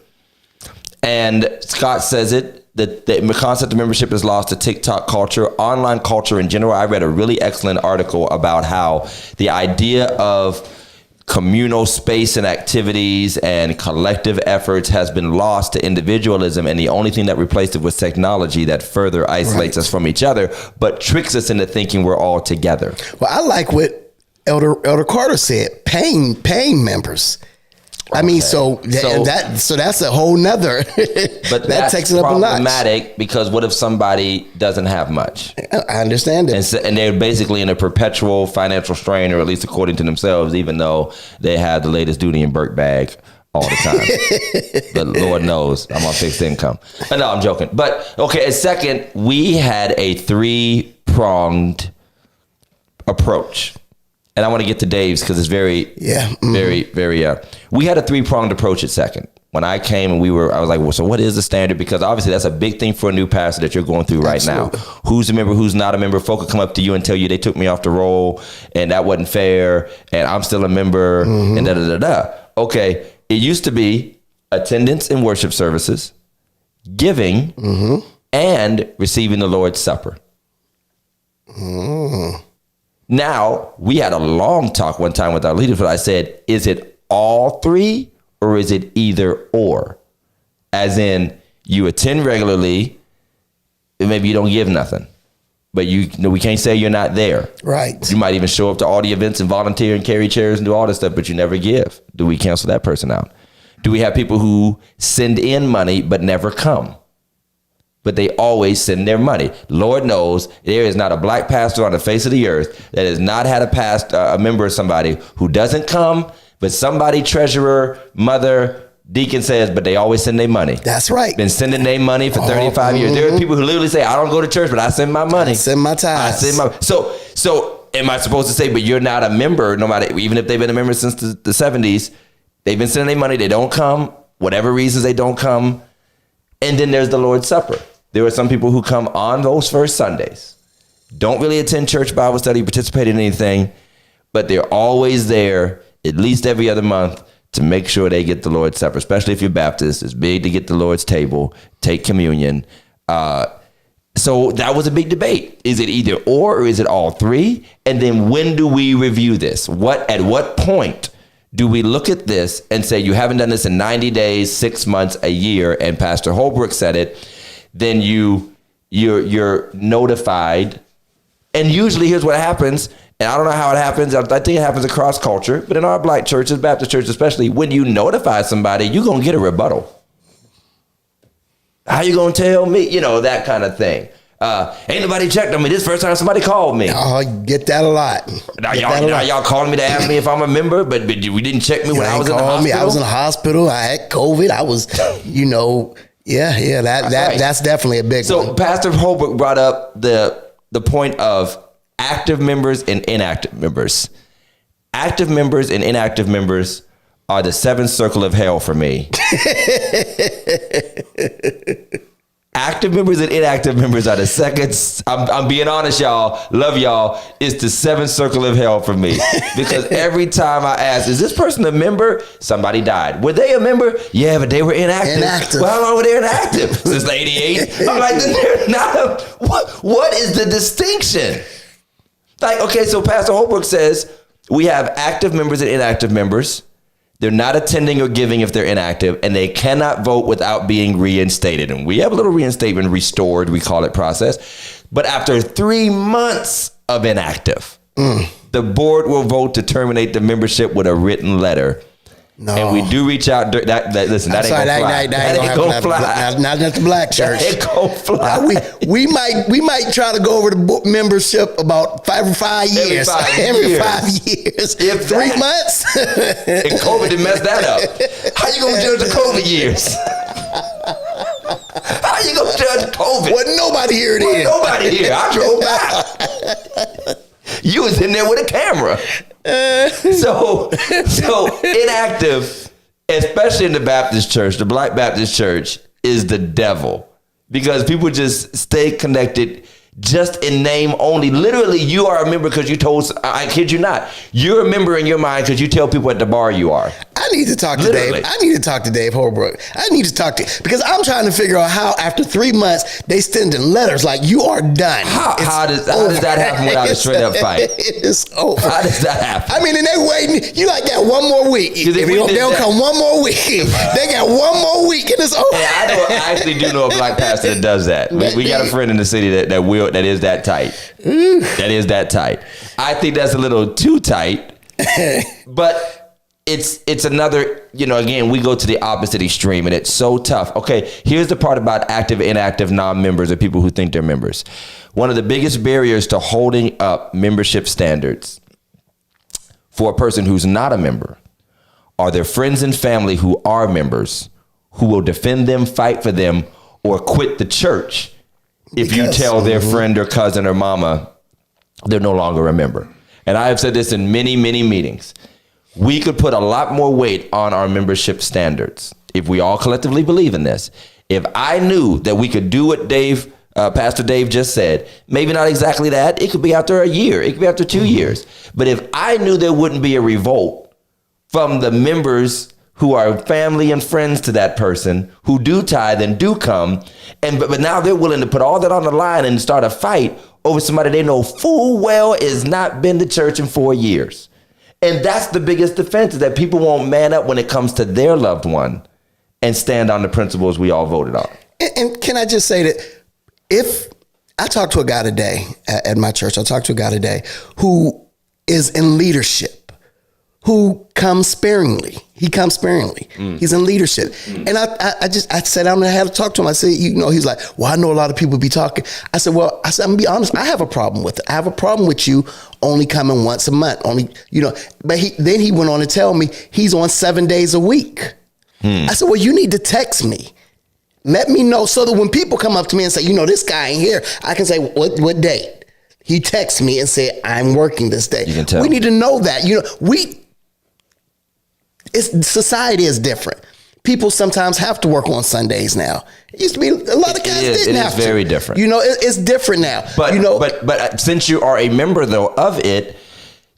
And Scott says it, that the concept of membership is lost to TikTok culture, online culture in general. I read a really excellent article about how the idea of communal space and activities and collective efforts has been lost to individualism, and the only thing that replaced it was technology that further isolates us from each other, but tricks us into thinking we're all together. Well, I like what Elder Carter said, paying members. I mean, so that's a whole nother. But that takes it up a notch. Problematic because what if somebody doesn't have much? I understand it, and they're basically in a perpetual financial strain, or at least according to themselves, even though they have the latest Dooney and Burke bag all the time. But Lord knows I'm on fixed income. No, I'm joking. But okay, second, we had a 3-pronged approach. And I want to get to Dave's because it's very, we had a 3-pronged approach at Second. When I came and I was like, well, so what is the standard? Because obviously that's a big thing for a new pastor that you're going through right now. Who's a member, who's not a member? Folk will come up to you and tell you they took me off the roll and that wasn't fair and I'm still a member and da-da-da-da. Okay, it used to be attendance in worship services, giving, and receiving the Lord's Supper. Now, we had a long talk one time with our leaders, but I said, is it all 3 or is it either or? As in, you attend regularly, and maybe you don't give nothing. But we can't say you're not there. Right. You might even show up to all the events and volunteer and carry chairs and do all this stuff, but you never give. Do we cancel that person out? Do we have people who send in money but never come? But they always send their money. Lord knows there is not a black pastor on the face of the earth that has not had a member of somebody who doesn't come, but somebody, treasurer, mother, deacon says, but they always send their money. That's right. Been sending their money for 35 years. There are people who literally say, I don't go to church, but I send my money. I send my tithes. So am I supposed to say, but you're not a member, no matter, even if they've been a member since the 70s, they've been sending their money, they don't come, whatever reasons they don't come. And then there's the Lord's Supper. There are some people who come on those first Sundays, don't really attend church Bible study, participate in anything, but they're always there at least every other month to make sure they get the Lord's Supper, especially if you're Baptist. It's big to get the Lord's table, take communion. So that was a big debate. Is it either or is it all three? And then when do we review this? At what point do we look at this and say, you haven't done this in 90 days, 6 months, a year, and Pastor Holbrook said it, then you're notified. And usually here's what happens, and I don't know how it happens. I think it happens across culture, but in our black churches, Baptist churches especially, when you notify somebody, you're going to get a rebuttal. How you going to tell me? You know, that kind of thing. Ain't nobody checked on me. This first time somebody called me. Oh, get that a lot. Now y'all calling me to ask me if I'm a member, but we didn't check me when I was in the hospital. I was in the hospital. I had COVID. I was, that's definitely a big one. So Pastor Holbrook brought up the point of active members and inactive members. Active members and inactive members are the seventh circle of hell for me. Active members and inactive members are the second. I'm being honest, y'all. Love y'all. It's the seventh circle of hell for me. Because every time I ask, is this person a member? Somebody died. Were they a member? Yeah, but they were inactive. Well, how long were they inactive? Since 88? I'm like, they're not what is the distinction? Like, okay, so Pastor Holbrook says we have active members and inactive members. They're not attending or giving if they're inactive, and they cannot vote without being reinstated. And we have a little reinstatement restored, we call it process. But after 3 months of inactive, the board will vote to terminate the membership with a written letter. No. And we do reach out. Listen, that ain't gonna fly. That ain't gonna fly. Not at the black church. That ain't gonna fly. We might try to go over the membership about 5 years. Every 5 years. If 3 months. And COVID done messed that up. How you gonna judge the COVID years? How you gonna judge COVID? Wasn't nobody here then. Nobody here. I drove by. You was in there with a camera. So inactive, especially in the Baptist church, the Black Baptist church, is the devil, because people just stay connected just in name only. Literally, you are a member because you told, I kid you not, you're a member in your mind because you tell people at the bar you are. I need to talk to Dave. I need to talk to Dave Holbrook. I need to talk to, because I'm trying to figure out how after 3 months they send in letters like you are done. How does that happen without a straight up fight? It's over. How does that happen? I mean, and they waiting. You like got one more week. If they'll come one more week. They got one more week and it's over. I actually do know a black pastor that does that. We got a friend in the city that is that tight. That is that tight. I think that's a little too tight, but it's another, again, we go to the opposite extreme and it's so tough. Okay, here's the part about active, inactive, non-members or people who think they're members. One of the biggest barriers to holding up membership standards for a person who's not a member are their friends and family who are members, who will defend them, fight for them, or quit the church if you tell their friend or cousin or mama they're no longer a member. And I have said this in many, many meetings. We could put a lot more weight on our membership standards if we all collectively believe in this. If I knew that we could do what Pastor Dave just said, maybe not exactly that. It could be after a year. It could be after 2 years. But if I knew there wouldn't be a revolt from the members who are family and friends to that person, who do tithe and do come, but now they're willing to put all that on the line and start a fight over somebody they know full well has not been to church in 4 years. And that's the biggest defense, is that people won't man up when it comes to their loved one and stand on the principles we all voted on. And can I just say that if I talked to a guy today at my church, I talked to a guy today who is in leadership, who comes sparingly. He comes sparingly. He's in leadership. And I sat down and I had to talk to him. I said, he's like, well, I know a lot of people be talking. I said, I'm gonna be honest, I have a problem with it. I have a problem with you only coming once a month, but then he went on to tell me he's on 7 days a week. I said, well, you need to text me. Let me know so that when people come up to me and say, this guy ain't here, I can say, what date? He texts me and say, I'm working this day. You can tell. We need to know that. Society is different. people sometimes have to work on Sundays now. It used to be a lot of guys didn't have to. It is very different. You know, it's different now. But you know, but since you are a member though of it,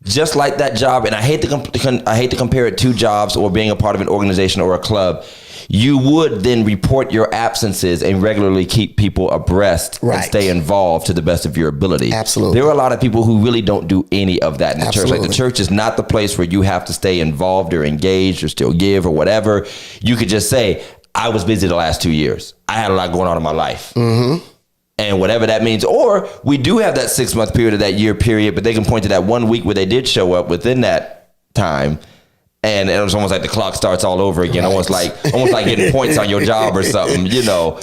just like that job, and I hate to compare it to jobs or being a part of an organization or a club, you would then report your absences and regularly keep people abreast and stay involved to the best of your ability. Absolutely. There are a lot of people who really don't do any of that in the church. Like the church is not the place where you have to stay involved or engaged or still give or whatever. You could just say, I was busy the last 2 years. I had a lot going on in my life. Mm-hmm. And whatever that means. Or we do have that 6 month period or that year period, but they can point to that 1 week where they did show up within that time. And it was almost like the clock starts all over again, almost like getting points on your job or something, you know.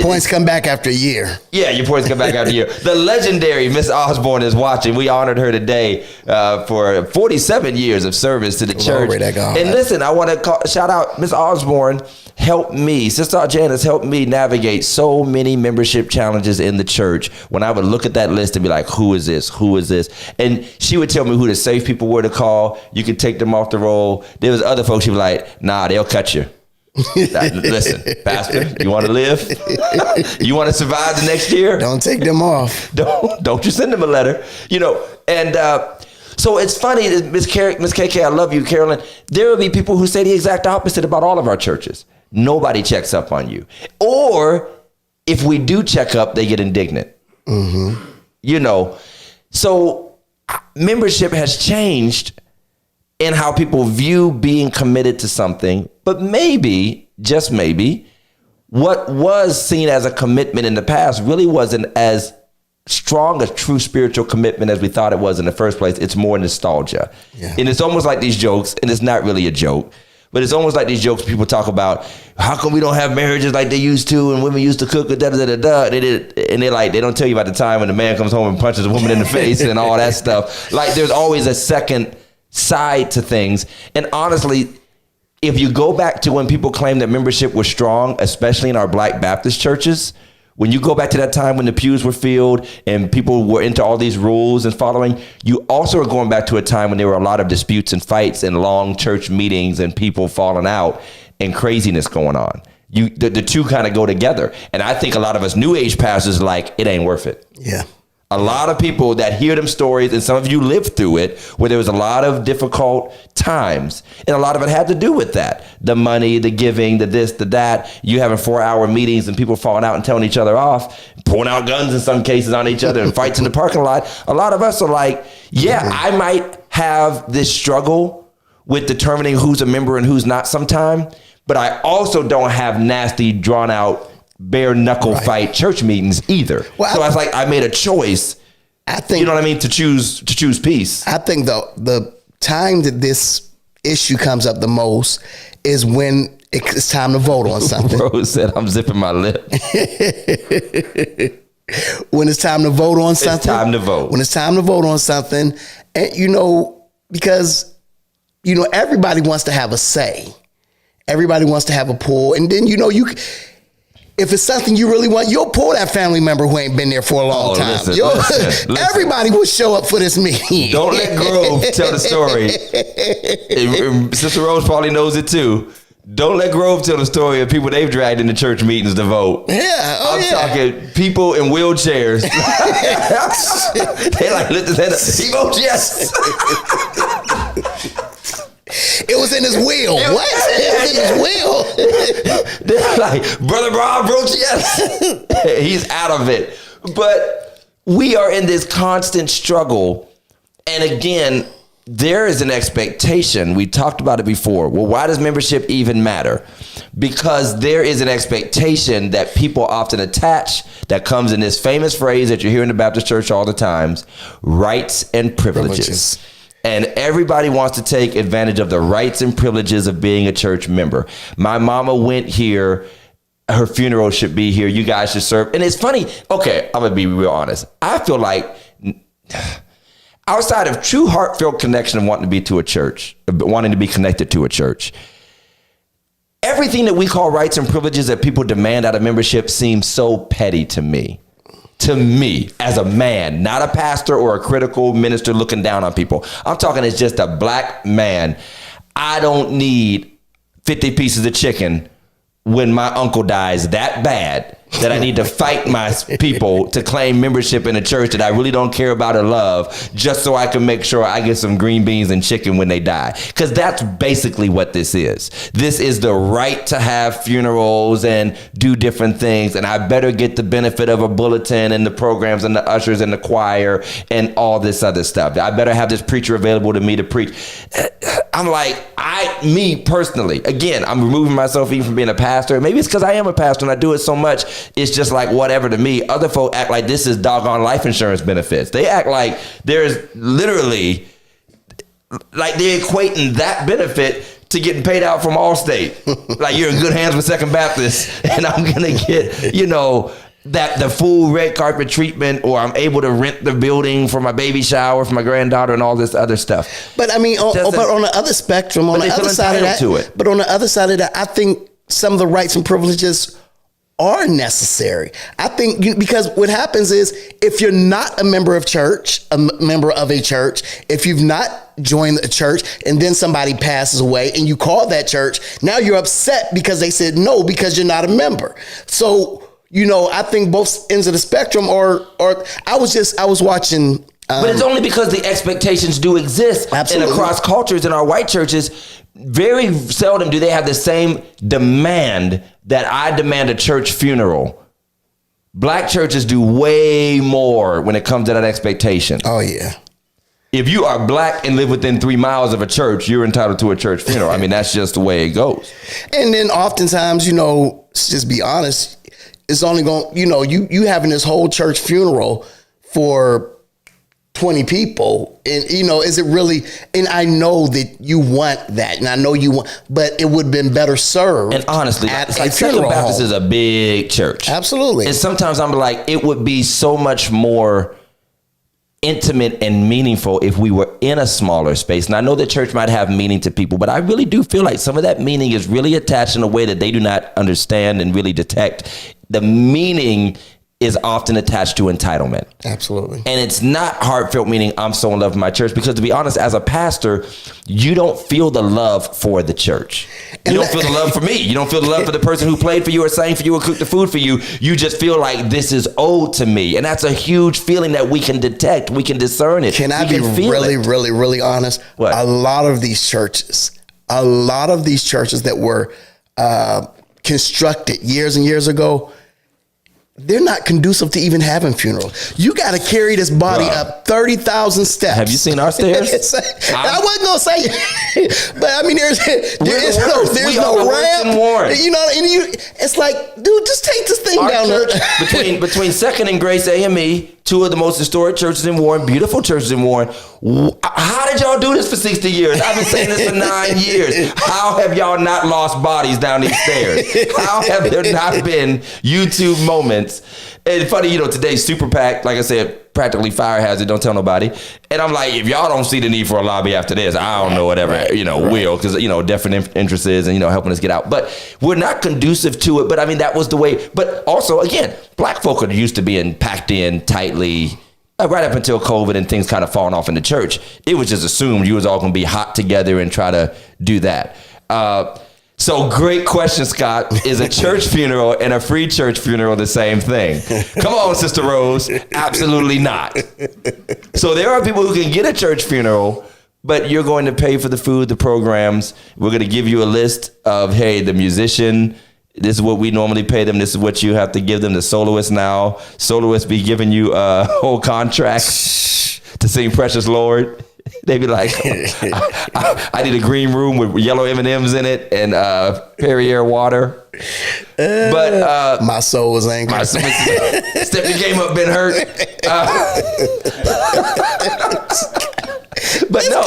Points come back after a year. Yeah, your points come back after a year. The legendary Miss Osborne is watching. We honored her today for 47 years of service to the church. And listen, I want to shout out Miss Osborne. Helped me, Sister Janice helped me navigate so many membership challenges in the church when I would look at that list and be like, who is this? Who is this? And she would tell me who the safe people were to call. You could take them off the roll. There was other folks she was like, nah, they'll cut you. Listen, Pastor, you want to live? You want to survive the next year? Don't take them off. Don't you send them a letter. You know, and so it's funny, Miss KK, I love you, Carolyn. There will be people who say the exact opposite about all of our churches. Nobody checks up on you. Or if we do check up, they get indignant. Mm-hmm. You know, so membership has changed in how people view being committed to something. But maybe, just maybe, what was seen as a commitment in the past really wasn't as strong a true spiritual commitment as we thought it was in the first place. It's more nostalgia. Yeah. And it's almost like these jokes, and it's not really a joke. But it's almost like these jokes people talk about, how come we don't have marriages like they used to and women used to cook, da-da-da-da-da. And they're like, they don't tell you about the time when the man comes home and punches a woman in the face and all that stuff. Like there's always a second side to things. And honestly, if you go back to when people claim that membership was strong, especially in our Black Baptist churches, when you go back to that time when the pews were filled and people were into all these rules and following, you also are going back to a time when there were a lot of disputes and fights and long church meetings and people falling out and craziness going on. The two kind of go together. And I think a lot of us new age pastors like, it ain't worth it. Yeah. A lot of people that hear them stories, and some of you lived through it, where there was a lot of difficult times. And a lot of it had to do with that. The money, the giving, the this, the that. You having 4-hour meetings and people falling out and telling each other off, pulling out guns in some cases on each other and fights in the parking lot. A lot of us are like, yeah, I might have this struggle with determining who's a member and who's not sometime, but I also don't have nasty, drawn out, bare knuckle fight church meetings either. Well, so I was like, I made a choice. I think, you know what I mean, to choose peace. I think the time that this issue comes up the most is when it's time to vote on something. Rose said, I'm zipping my lip. When it's time to vote on something. It's time to vote. When it's time to vote on something, and you know, because you know everybody wants to have a say. Everybody wants to have a pull, and then you know if it's something you really want, you'll pull that family member who ain't been there for a long time. Listen. Everybody will show up for this meeting. Don't let Grove tell the story. Sister Rose probably knows it too. Don't let Grove tell the story of people they've dragged into church meetings to vote. Yeah, I'm talking people in wheelchairs. They like, lift his head up. He votes yes. It was in his will. What? It was in his will. They're like, Brother Rob wrote yes. He's out of it. But we are in this constant struggle. And again, there is an expectation. We talked about it before. Well, why does membership even matter? Because there is an expectation that people often attach that comes in this famous phrase that you hear in the Baptist church all the times, rights and privileges. And everybody wants to take advantage of the rights and privileges of being a church member. My mama went here. Her funeral should be here. You guys should serve. And it's funny. Okay, I'm going to be real honest. I feel like outside of true heartfelt connection and wanting to be to a church, wanting to be connected to a church, everything that we call rights and privileges that people demand out of membership seems so petty to me. To me, as a man, not a pastor or a critical minister looking down on people. I'm talking as just a black man. I don't need 50 pieces of chicken when my uncle dies that bad that I need to fight my people to claim membership in a church that I really don't care about or love, just so I can make sure I get some green beans and chicken when they die. Because that's basically what this is. This is the right to have funerals and do different things, and I better get the benefit of a bulletin and the programs and the ushers and the choir and all this other stuff. I better have this preacher available to me to preach. I'm like, me personally, again, I'm removing myself even from being a pastor. Maybe it's because I am a pastor and I do it so much. It's just like whatever to me. Other folk act like this is doggone life insurance benefits. They act like there's literally, like they're equating that benefit to getting paid out from Allstate. Like, you're in good hands with Second Baptist and I'm going to get, that the full red carpet treatment, or I'm able to rent the building for my baby shower for my granddaughter and all this other stuff. But I mean, but on the other spectrum, on the other side of that, but on the other side of that, I think some of the rights and privileges are necessary. I think because what happens is, if you're not a member of a church, if you've not joined a church and then somebody passes away and you call that church, now you're upset because they said no because you're not a member. So, I think both ends of the spectrum or I was watching. But it's only because the expectations do exist. Absolutely. And across cultures in our white churches, very seldom do they have the same demand that I demand a church funeral. Black churches do way more when it comes to that expectation. Oh, yeah. If you are black and live within 3 miles of a church, you're entitled to a church funeral. I mean, that's just the way it goes. And then oftentimes, let's just be honest, it's only going, you having this whole church funeral for 20 people, and is it really? And I know that you want that, and I know you want, but it would have been better served. And honestly, at like Second Baptist home. is a big church, absolutely. And sometimes I'm like, it would be so much more intimate and meaningful if we were in a smaller space. And I know that church might have meaning to people, but I really do feel like some of that meaning is really attached in a way that they do not understand and really detect. The meaning is often attached to entitlement. Absolutely. And it's not heartfelt, meaning I'm so in love with my church, because to be honest, as a pastor, you don't feel the love for the church. You don't feel the love for me. You don't feel the love for the person who played for you or sang for you or cooked the food for you. You just feel like this is owed to me. And that's a huge feeling that we can detect. We can discern it. Can I be really, really, really honest? What? A lot of these churches that were constructed years and years ago, they're not conducive to even having funerals. You got to carry this body up 30,000 steps. Have you seen our stairs? I wasn't gonna say it, but I mean, there's no ramp. It's like, dude, just take this thing our down there. Between Second and Grace AME, two of the most historic churches in Warren, beautiful churches in Warren. How did y'all do this for 60 years? I've been saying this for 9 years. How have y'all not lost bodies down these stairs? How have there not been YouTube moments? And funny, today's super PAC, like I said, practically fire hazard, don't tell nobody. And I'm like, if y'all don't see the need for a lobby after this, I don't know whatever, will, because, different interests and, helping us get out. But we're not conducive to it. But I mean, that was the way. But also, again, black folk are used to being packed in tightly. Right up until COVID and things kind of falling off in the church, it was just assumed you was all going to be hot together and try to do that. So great question, Scott. Is a church funeral and a free church funeral the same thing? Come on, Sister Rose. Absolutely not. So there are people who can get a church funeral, but you're going to pay for the food, the programs. We're going to give you a list of, hey, the musician, this is what we normally pay them. This is what you have to give them. The soloist now. Soloists be giving you a whole contract to sing Precious Lord. They be like, I need a green room with yellow M&Ms in it and Perrier water. But my soul was angry. Stepped the game up, been hurt. But no.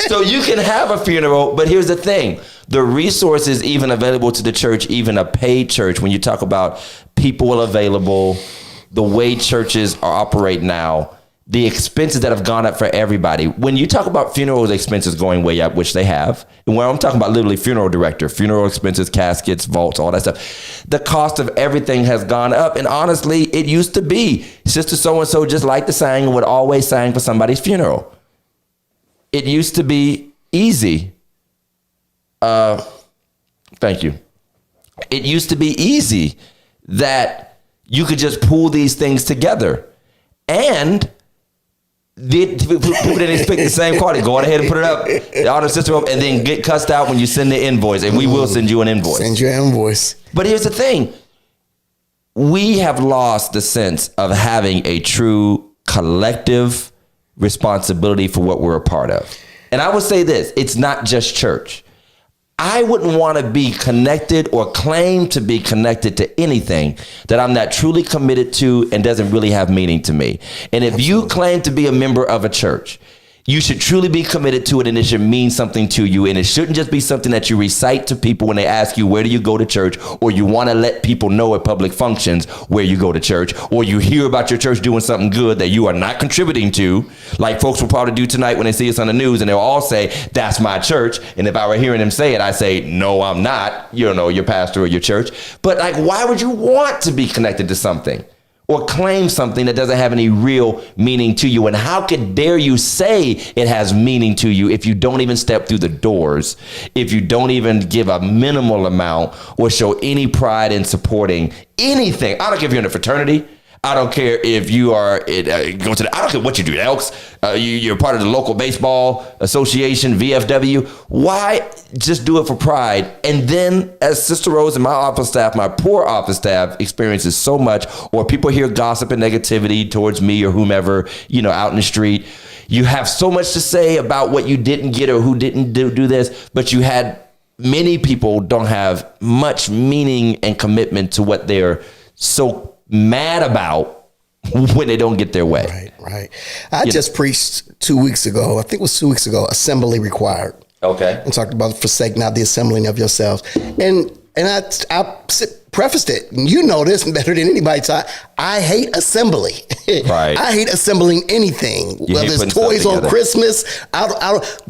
So you can have a funeral, but here's the thing. The resources even available to the church, even a paid church, when you talk about people available, the way churches are operate now, the expenses that have gone up for everybody. When you talk about funeral expenses going way up, which they have, and when I'm talking about literally funeral director, funeral expenses, caskets, vaults, all that stuff, the cost of everything has gone up. And honestly, it used to be Sister So-and-so just liked to sing and would always sing for somebody's funeral. It used to be easy. Thank you. It used to be easy that you could just pull these things together. And people didn't expect the same quality. Go on ahead and put it up, the honor system up, and then get cussed out when you send the invoice. And we will send you an invoice. Send you an invoice. But here's the thing. We have lost the sense of having a true collective responsibility for what we're a part of. And I would say this, it's not just church. I wouldn't want to be connected or claim to be connected to anything that I'm not truly committed to and doesn't really have meaning to me. And if you claim to be a member of a church, you should truly be committed to it, and it should mean something to you. And it shouldn't just be something that you recite to people when they ask you, where do you go to church? Or you want to let people know at public functions where you go to church, or you hear about your church doing something good that you are not contributing to, like folks will probably do tonight when they see us on the news, and they'll all say, that's my church. And if I were hearing them say it, I say, no, I'm not, your pastor or your church. But like, why would you want to be connected to something or claim something that doesn't have any real meaning to you? And how could dare you say it has meaning to you if you don't even step through the doors, if you don't even give a minimal amount or show any pride in supporting anything? I don't care if you're in a fraternity. I don't care if you are I don't care what you do, Elks. You're part of the local baseball association, VFW. Why just do it for pride? And then, as Sister Rose and my office staff, my poor office staff experiences so much, or people hear gossip and negativity towards me or whomever, out in the street. You have so much to say about what you didn't get or who didn't do this, but many people don't have much meaning and commitment to what they're so mad about when they don't get their way. Right. I just preached 2 weeks ago. I think it was 2 weeks ago. Assembly required. Okay. And talked about forsake not the assembling of yourselves. And I prefaced it. You know this better than anybody. So I hate assembly. Right. I hate assembling anything, whether it's toys on Christmas.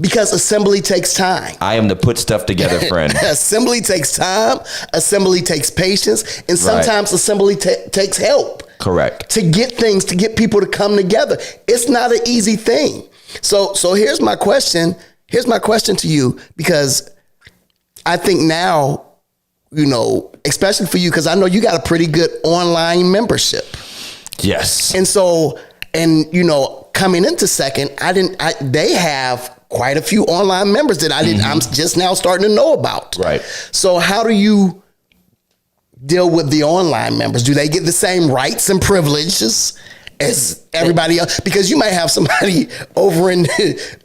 Because assembly takes time. I am the put stuff together friend. Assembly takes time. Assembly takes patience, and sometimes assembly takes help. Correct. To get people to come together. It's not an easy thing. So here's my question. Here's my question to you, because I think now, especially for you, because I know you got a pretty good online membership. Yes. And so, coming into second, they have quite a few online members that I'm just now starting to know about. Right. So how do you deal with the online members? Do they get the same rights and privileges as everybody else? Because you might have somebody over in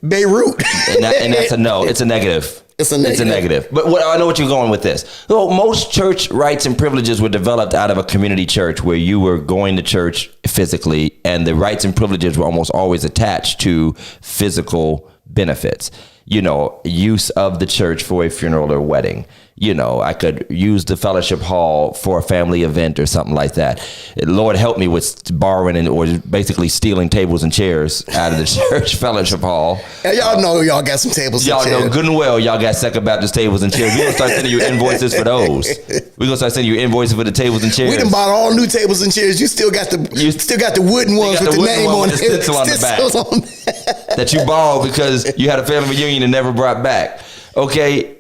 Beirut. And that's a no. It's a negative. It's a negative. But I know what you're going with this. Well, most church rights and privileges were developed out of a community church where you were going to church physically, and the rights and privileges were almost always attached to physical benefits. Use of the church for a funeral or wedding. I could use the fellowship hall for a family event or something like that. Lord help me with borrowing or basically stealing tables and chairs out of the church fellowship hall. And y'all know y'all got some tables and chairs. Y'all know good and well y'all got Second Baptist tables and chairs. We're going to start sending you invoices for those. We're going to start sending you invoices for the tables and chairs. We done bought all new tables and chairs. You still got the wooden ones with the name on it. Stencil on the back. That you borrowed because you had a family reunion and never brought back. Okay,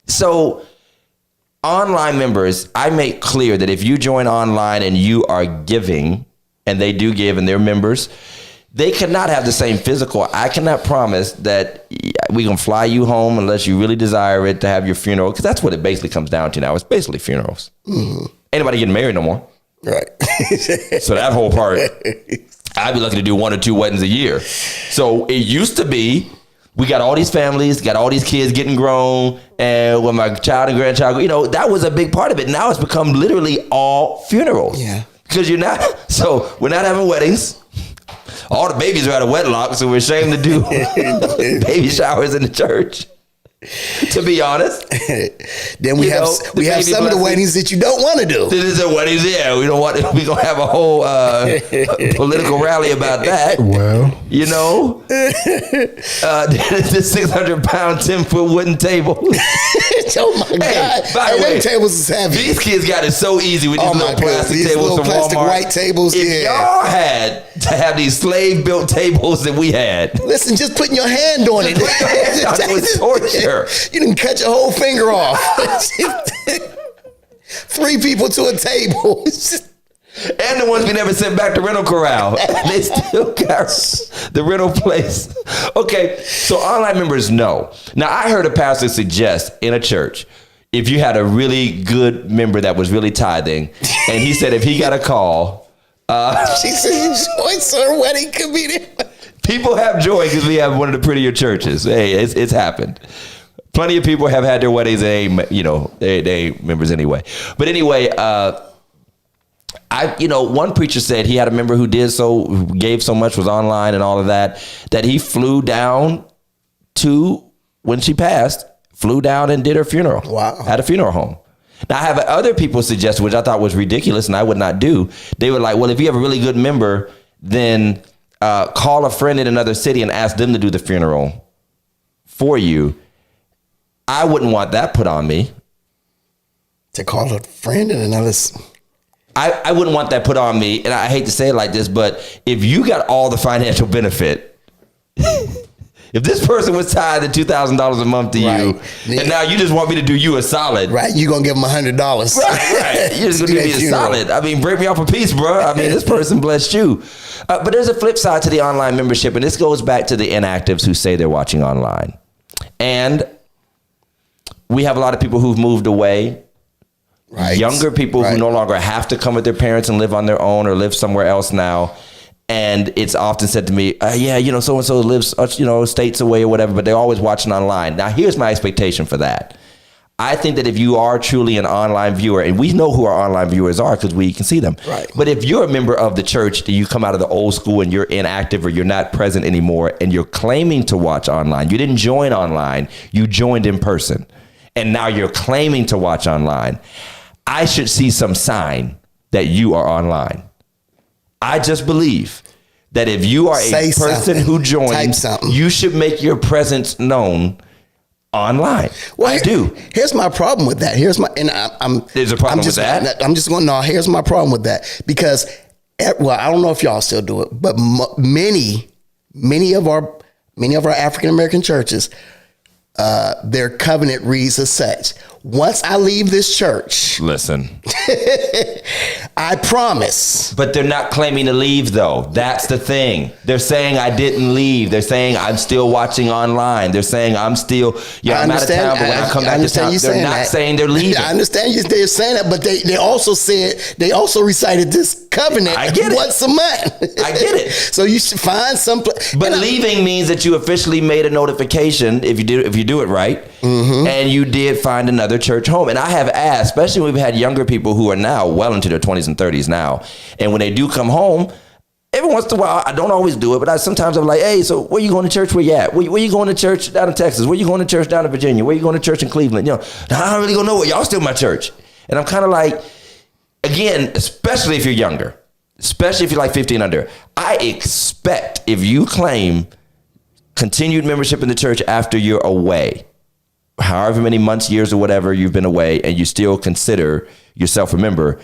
so online members, I make clear that if you join online and you are giving, and they do give and they're members, they cannot have the same physical. I cannot promise that we're going to fly you home unless you really desire it to have your funeral, because that's what it basically comes down to now. It's basically funerals. Mm-hmm. Ain't nobody getting married no more. Right. So that whole part, I'd be lucky to do 1 or 2 weddings a year. So it used to be, we got all these families, got all these kids getting grown, and when my child and grandchild, that was a big part of it. Now it's become literally all funerals. Yeah. Because we're not having weddings. All the babies are out of wedlock, so we're ashamed to do baby showers in the church. To be honest, then we have some of the weddings that you don't want to do. This is weddings, yeah. We don't want. We're gonna have a whole political rally about that. Well, the 600-pound 10-foot wooden table. Oh my God! By the way, tables is heavy. These kids got it so easy with these little plastic tables from Walmart. White tables. If y'all had to have these slave-built tables that we had, listen, just putting your hand on it. That was torture. her. You didn't cut your whole finger off. 3 people to a table. And the ones we never sent back to rental corral. They still got the rental place. Okay, so online members know. Now, I heard a pastor suggest in a church, if you had a really good member that was really tithing, and he said if he got a call. She said, Joyce, her wedding could be there. People have joy because we have one of the prettier churches. Hey, it's happened. Plenty of people have had their weddings. They ain't members anyway. But anyway, one preacher said he had a member who gave so much, was online and all of that he flew down when she passed, flew down and did her funeral. Wow. At a funeral home. Now, I have other people suggest, which I thought was ridiculous and I would not do. They were like, well, if you have a really good member, then call a friend in another city and ask them to do the funeral for you. I wouldn't want that put on me. To call a friend in another city? I wouldn't want that put on me, and I hate to say it like this, but if you got all the financial benefit, if this person was tied to $2,000 a month to you, and now you just want me to do you a solid. Right, you're going to give them $100. Right. You're just going to do me a solid. I mean, break me off a piece, bro. I mean, this person blessed you. But there's a flip side to the online membership, and this goes back to the inactives who say they're watching online. And we have a lot of people who've moved away. Right. Younger people who no longer have to come with their parents and live on their own or live somewhere else now. And it's often said to me, so-and-so lives, states away or whatever, but they're always watching online. Now, here's my expectation for that. I think that if you are truly an online viewer, and we know who our online viewers are because we can see them. Right. But if you're a member of the church, you come out of the old school and you're inactive or you're not present anymore and you're claiming to watch online, you didn't join online, you joined in person. And now you're claiming to watch online. I should see some sign that you are online. I just believe that if you are a person who joins, you should make your presence known online. Well, I do. Here's my problem with that. There's a problem with that. I'm just going, no, here's my problem with that. Because, I don't know if y'all still do it, but many of our African-American churches, their covenant reads as such. Once I leave this church, listen, I promise. But they're not claiming to leave, though. That's the thing. They're saying I didn't leave. They're saying I'm still watching online. They're saying I'm still, I'm out of town, but when I come back to town, they're not saying they're leaving. I understand they're saying that, but they also recited this covenant once a month. I get it. So you should find some place. But leaving means that you officially made a notification if you do it right, and you did find another church home. And I have asked, especially when we've had younger people who are now well into their 20s and 30s now, and when they do come home, every once in a while, I don't always do it, but sometimes I'm like, hey, so where you going to church? Where you at? Where you going to church down in Texas? Where you going to church down in Virginia? Where you going to church in Cleveland? I don't really gonna know what y'all still my church. And I'm kind of like, again, especially if you're younger, especially if you're like 50 and under, I expect if you claim continued membership in the church after you're away, however many months, years, or whatever you've been away, and you still consider yourself a member,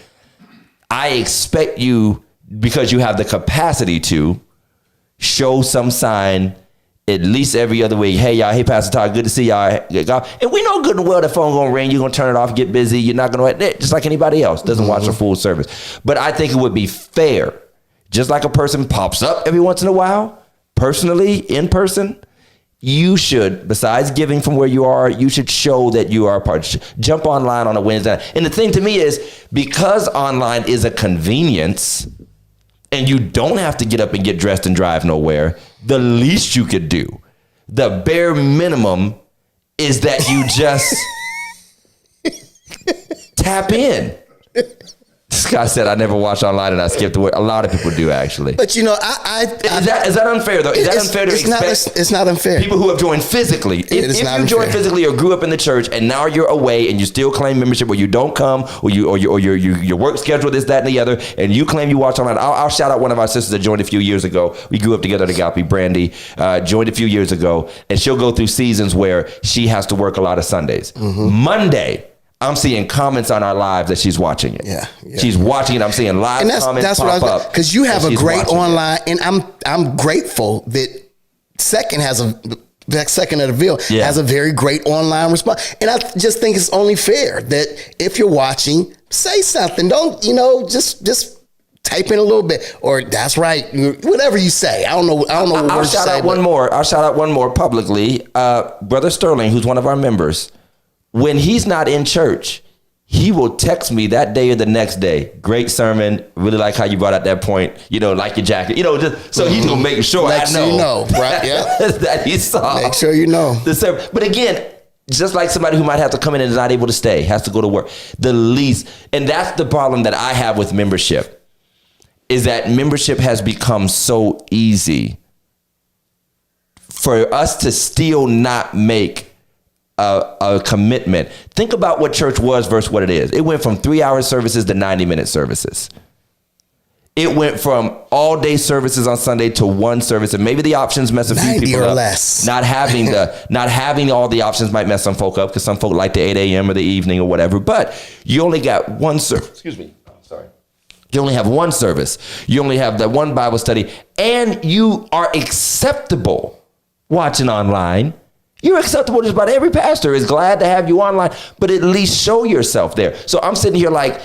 I expect you, because you have the capacity to, show some sign at least every other week. Hey, y'all. Hey, Pastor Todd. Good to see y'all. And we know good and well the phone going to ring. You're going to turn it off, get busy. You're not going to, just like anybody else, doesn't watch a full service. But I think it would be fair, just like a person pops up every once in a while, personally, in person, you should, besides giving from where you are, you should show that you are a part. Jump online on a Wednesday. And the thing to me is, because online is a convenience and you don't have to get up and get dressed and drive nowhere, the least you could do, the bare minimum, is that you just tap in. Scott said, I never watch online and I skipped away. A lot of people do, actually. But is that unfair, though? Is that unfair to expect? It's not unfair. People who have joined physically. If you joined physically or grew up in the church and now you're away and you still claim membership, or you don't come, or your work schedule, this, that, and the other, and you claim you watch online. I'll shout out one of our sisters that joined a few years ago. We grew up together at Agape. Brandy joined a few years ago, and she'll go through seasons where she has to work a lot of Sundays. Monday, I'm seeing comments on our lives that she's watching it. Yeah. She's watching it. I'm seeing live comments pop up. Because you have a great online, and I'm grateful that Second has that second of the veil, has a very great online response. And I just think it's only fair that if you're watching, say something. Don't, just type in a little bit, or that's right, whatever you say. I don't know what I'll shout out one more. I'll shout out one more publicly. Brother Sterling, who's one of our members, when he's not in church, he will text me that day or the next day. Great sermon. Really like how you brought out that point. Like your jacket. Just so he's gonna make sure I know. Right? Yeah. That he saw. Make sure you know the sermon. But again, just like somebody who might have to come in and is not able to stay, has to go to work. The least, and that's the problem that I have with membership, is that membership has become so easy for us to still not make a commitment. Think about what church was versus what it is. It went from 3-hour services to 90-minute services. It went from all-day services on Sunday to one service, and maybe the options mess a few people up. Less. Not having all the options might mess some folk up, because some folk like the 8 a.m. or the evening or whatever. But you only got one service. Excuse me. Sorry. You only have one service. You only have that one Bible study, and you are acceptable watching online. You're acceptable. Just about every pastor is glad to have you online, but at least show yourself there. So I'm sitting here like,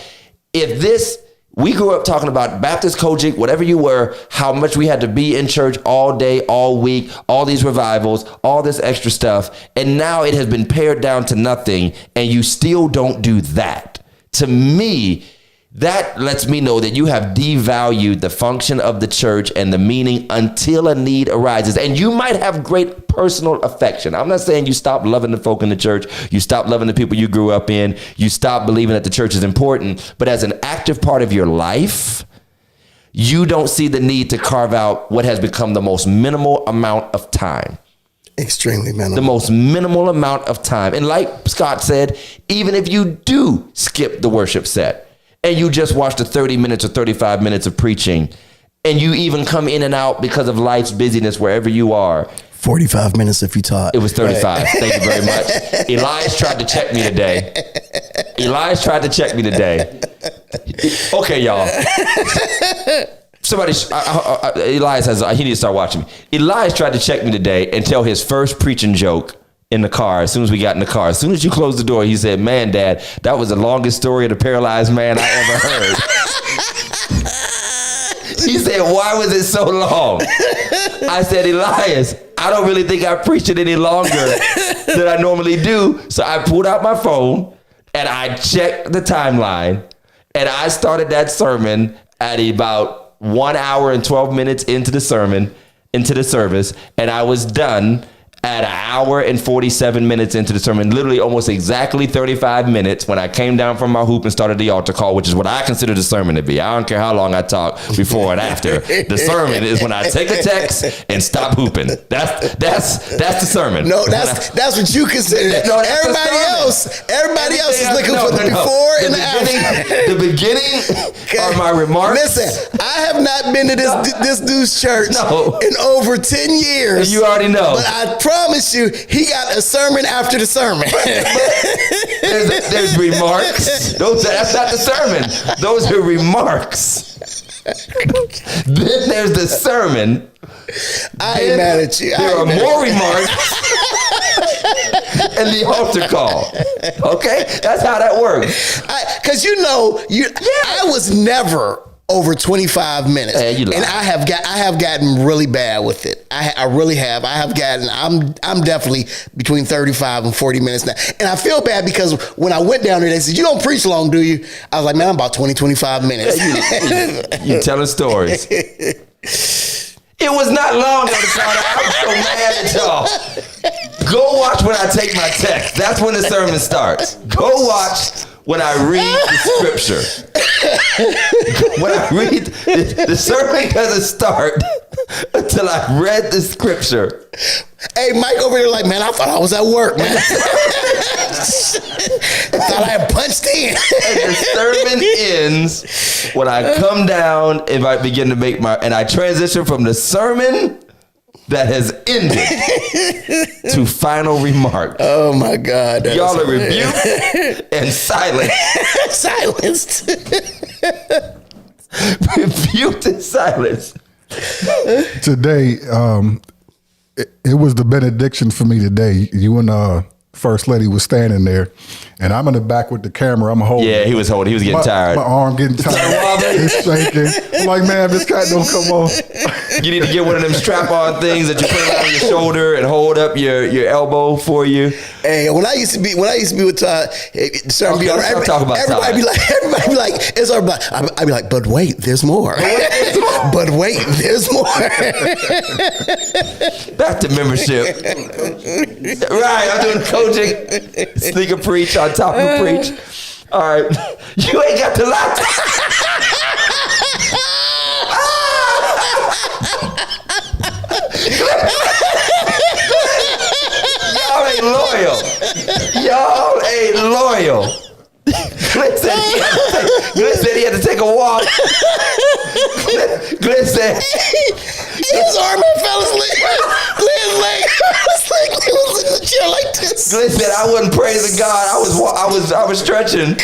we grew up talking about Baptist, Kojic, whatever you were, how much we had to be in church all day, all week, all these revivals, all this extra stuff. And now it has been pared down to nothing, and you still don't do that. To me, that lets me know that you have devalued the function of the church and the meaning until a need arises. And you might have great personal affection. I'm not saying you stop loving the folk in the church. You stop loving the people you grew up in. You stop believing that the church is important. But as an active part of your life, you don't see the need to carve out what has become the most minimal amount of time. Extremely minimal. The most minimal amount of time. And like Scott said, even if you do skip the worship set, and you just watch the 30 minutes or 35 minutes of preaching, and you even come in and out because of life's busyness wherever you are. 45 minutes if you taught. It was 35. Right. Thank you very much. Elias tried to check me today. Okay, y'all. Somebody, Elias he needs to start watching me. Elias tried to check me today and tell his first preaching joke in the car. As soon as we got in the car, as soon as you closed the door, he said, "Man, Dad, that was the longest story of the paralyzed man I ever heard." He said, "Why was it so long?" I said, "Elias, I don't really think I preached it any longer than I normally do." So I pulled out my phone and I checked the timeline, and I started that sermon at about 1 hour and 12 minutes into the service, and I was done at 1 hour and 47 minutes into the sermon, literally almost exactly 35 minutes when I came down from my hoop and started the altar call, which is what I consider the sermon to be. I don't care how long I talk before and after. The sermon is when I take a text and stop hooping. That's the sermon. No, that's what you consider. No, everybody else is looking for the before and the after. The beginning are my remarks. Listen, I have not been to this dude's church in over 10 years. And you already know. But I promise you, he got a sermon after the sermon. there's remarks. That's not the sermon. Those are remarks. Then there's the sermon. I ain't mad at you. There are more remarks. And the altar call. Okay? That's how that works. Because I was never over 25 minutes. And I have gotten really bad with it. I really have. I'm definitely between 35 and 40 minutes now. And I feel bad because when I went down there, they said, "You don't preach long, do you?" I was like, "Man, I'm about 25 minutes. You telling stories. It was not long, I'm so mad at y'all. Go watch when I take my text. That's when the sermon starts. Go watch when I read the scripture. When I read the sermon doesn't start until I read the scripture. Hey, Mike over there like, "Man, I thought I was at work, man." Thought I had punched in. And the sermon ends when I come down and I begin to make and I transition from the sermon that has ended to final remarks. Oh my God. Y'all are rebuked and silenced. Silenced. Rebuked and silenced. Today, it was the benediction for me today. You and First Lady was standing there, and I'm in the back with the camera. I'm holding. Yeah, he was holding. He was getting tired. My arm getting tired. It's shaking. I'm like, man, this cat don't come on. You need to get one of them strap-on things that you put around your shoulder and hold up your elbow for you. Hey, when I used to be with Todd, everybody be like, it's our. I'd be like, but wait, there's more. But wait, there's more. Back to membership. Right, I'm doing coaching, sneaker preach on top of preach. All right, you ain't got to lie. Y'all ain't loyal. Y'all ain't loyal. Glenn said he had to take a walk. Glenn said his arm fell asleep. Glenn's leg was in the chair like this. Glenn said I wasn't praising God. I was stretching.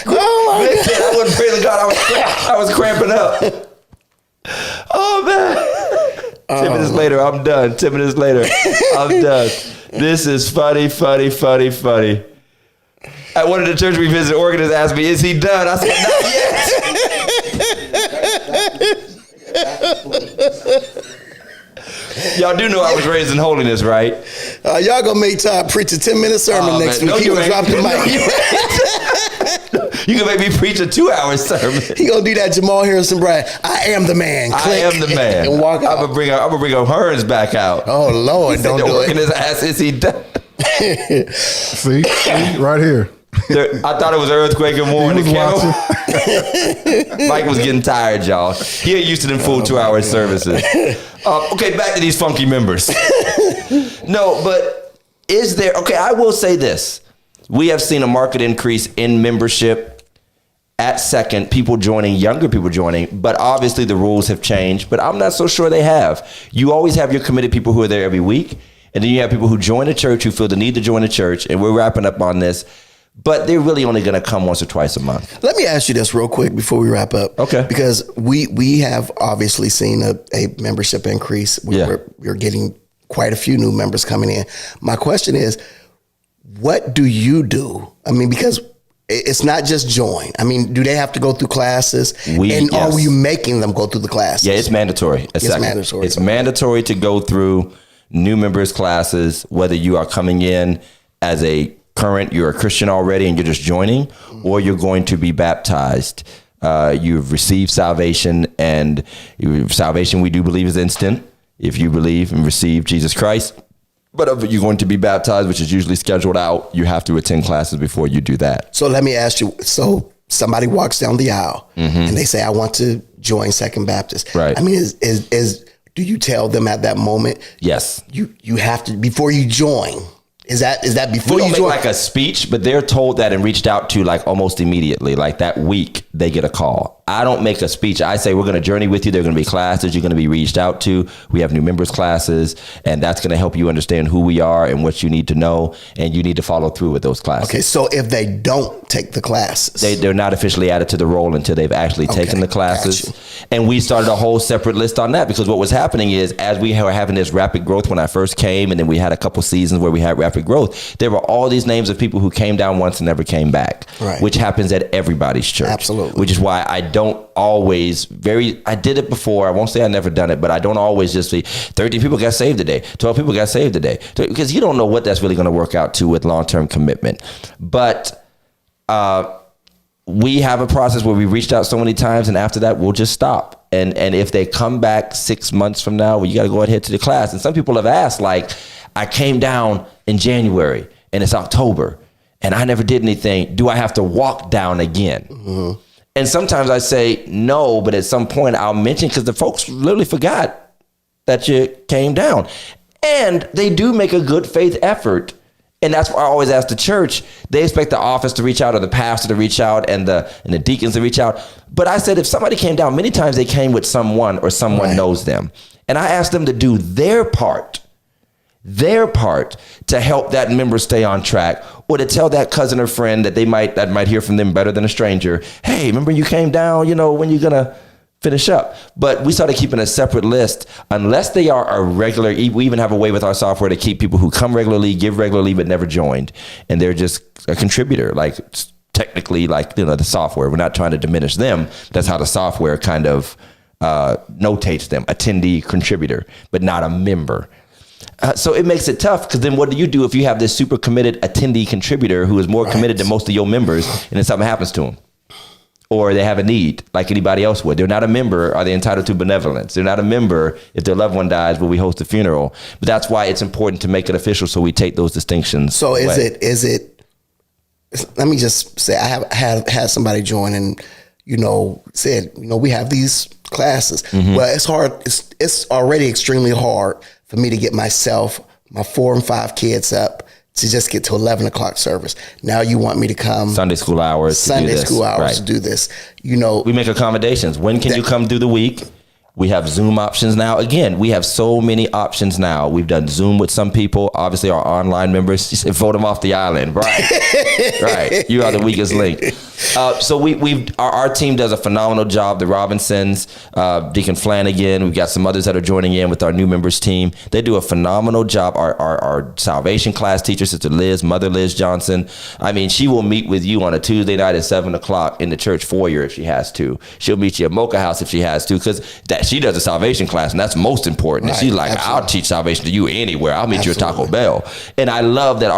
Oh my Glenn God. said I wasn't praising God. I was cramping up. Oh man. 10 minutes later, I'm done. 10 minutes later, I'm done. This is funny. At one of the church we visited, organist asked me, "Is he done?" I said, "Not yet." Y'all do know I was raised in holiness, right? Y'all gonna make Todd preach a 10-minute sermon next week. No, He gonna drop the mic. You can make me preach a 2-hour sermon. He gonna do that Jamal Harrison Bryan. I am the man. Click. I am the man. And walk out. I'm gonna bring Hearns back out. Oh Lord, don't do it. His ass, is he done? See, right here. I thought it was earthquake and war in the kennel. Mike was getting tired, y'all. He ain't used to them full 2-hour services. Okay, back to these funky members. No, but is there? Okay, I will say this: we have seen a market increase in membership. At Second, younger people joining, but obviously the rules have changed, but I'm not so sure they have. You always have your committed people who are there every week, and then you have people who join the church who feel the need to join the church, and we're wrapping up on this, but they're really only going to come once or twice a month. Let me ask you this real quick before we wrap up. Okay. Because we have obviously seen a membership increase. We're getting quite a few new members coming in. My question is, what do you do? I mean, because it's not just join. I mean, do they have to go through classes? Are you making them go through the classes? Yeah, it's mandatory. It's mandatory. It's mandatory to go through new members classes, whether you are coming in as you're a Christian already and you're just joining, or you're going to be baptized. You've received salvation, and salvation we do believe is instant if you believe and receive Jesus Christ. But if you're going to be baptized, which is usually scheduled out, you have to attend classes before you do that. So let me ask you, so somebody walks down the aisle and they say, I want to join Second Baptist. Right. I mean, do you tell them at that moment? Yes. You have to, before you join. Is that before we don't you join? make like a speech, but they're told that and reached out to like almost immediately. Like that week, they get a call. I don't make a speech. I say, we're going to journey with you. There are going to be classes you're going to be reached out to. We have new members classes, and that's going to help you understand who we are and what you need to know, and you need to follow through with those classes. Okay, so if they don't take the classes, they're not officially added to the roll until they've actually taken the classes. Gotcha. And we started a whole separate list on that, because what was happening is, as we were having this rapid growth when I first came, and then we had a couple seasons where we had rapid growth, there were all these names of people who came down once and never came back, right, which happens at everybody's church. Absolutely. Which is why I don't always I did it before. I won't say I never done it, but I don't always just say 13 people got saved today, 12 people got saved today, because you don't know what that's really going to work out to with long-term commitment. But we have a process where we reached out so many times, and after that we'll just stop. And if they come back 6 months from now, well, you got to go ahead to the class. And some people have asked, like, I came down in January and it's October and I never did anything. Do I have to walk down again? Mm-hmm. And sometimes I say no, but at some point I'll mention, because the folks literally forgot that you came down. And they do make a good faith effort. And that's why I always ask the church, they expect the office to reach out, or the pastor to reach out, and the deacons to reach out. But I said, if somebody came down, many times they came with someone, or someone knows them. And I asked them to do their part to help that member stay on track, or to tell that cousin or friend that might hear from them better than a stranger. Hey, remember you came down, when you're gonna finish up. But we started keeping a separate list unless they are a regular. We even have a way with our software to keep people who come regularly, give regularly, but never joined. And they're just a contributor, like technically like, the software. We're not trying to diminish them. That's how the software kind of notates them, attendee, contributor, but not a member. So it makes it tough because then what do you do if you have this super committed attendee contributor who is more committed than most of your members and then something happens to them? Or they have a need like anybody else would. They're not a member. Are they entitled to benevolence? They're not a member if their loved one dies, will we host a funeral? But that's why it's important to make it official so we take those distinctions So away. is it, let me just say, I have had somebody join and, said, we have these classes. Well, it's hard. It's already extremely hard for me to get myself, my 4 and 5 kids up to just get to 11 o'clock service. Now you want me to come Sunday school hours to do this. We make accommodations. When can you come through the week? We have Zoom options now. Again, we have so many options now. We've done Zoom with some people. Obviously, our online members, you said, vote them off the island. Right. Right. You are the weakest link. So our team does a phenomenal job. The Robinsons, Deacon Flanagan, we've got some others that are joining in with our new members team. They do a phenomenal job. Our salvation class teacher, Sister Liz, Mother Liz Johnson. I mean, she will meet with you on a Tuesday night at 7 o'clock in the church foyer if she has to. She'll meet you at Mocha House if she has to, because she does a salvation class, and that's most important. And she's like, absolutely. I'll teach salvation to you anywhere. I'll meet you at Taco Bell. And I love that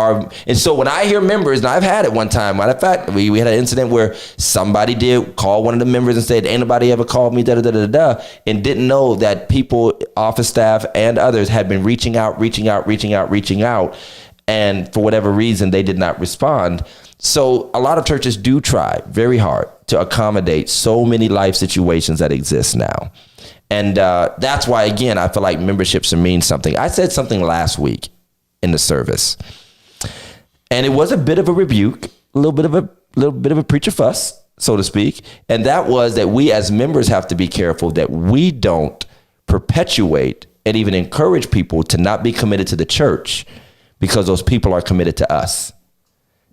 and so when I hear members, and I've had it one time, matter of fact, we had an incident where somebody did call one of the members and said, ain't nobody ever called me, and didn't know that people, office staff and others had been reaching out. And for whatever reason, they did not respond. So a lot of churches do try very hard to accommodate so many life situations that exist now. And that's why, again, I feel like membership should mean something. I said something last week in the service, and it was a bit of a rebuke, a little bit of a preacher fuss, so to speak. And that was that we as members have to be careful that we don't perpetuate and even encourage people to not be committed to the church because those people are committed to us.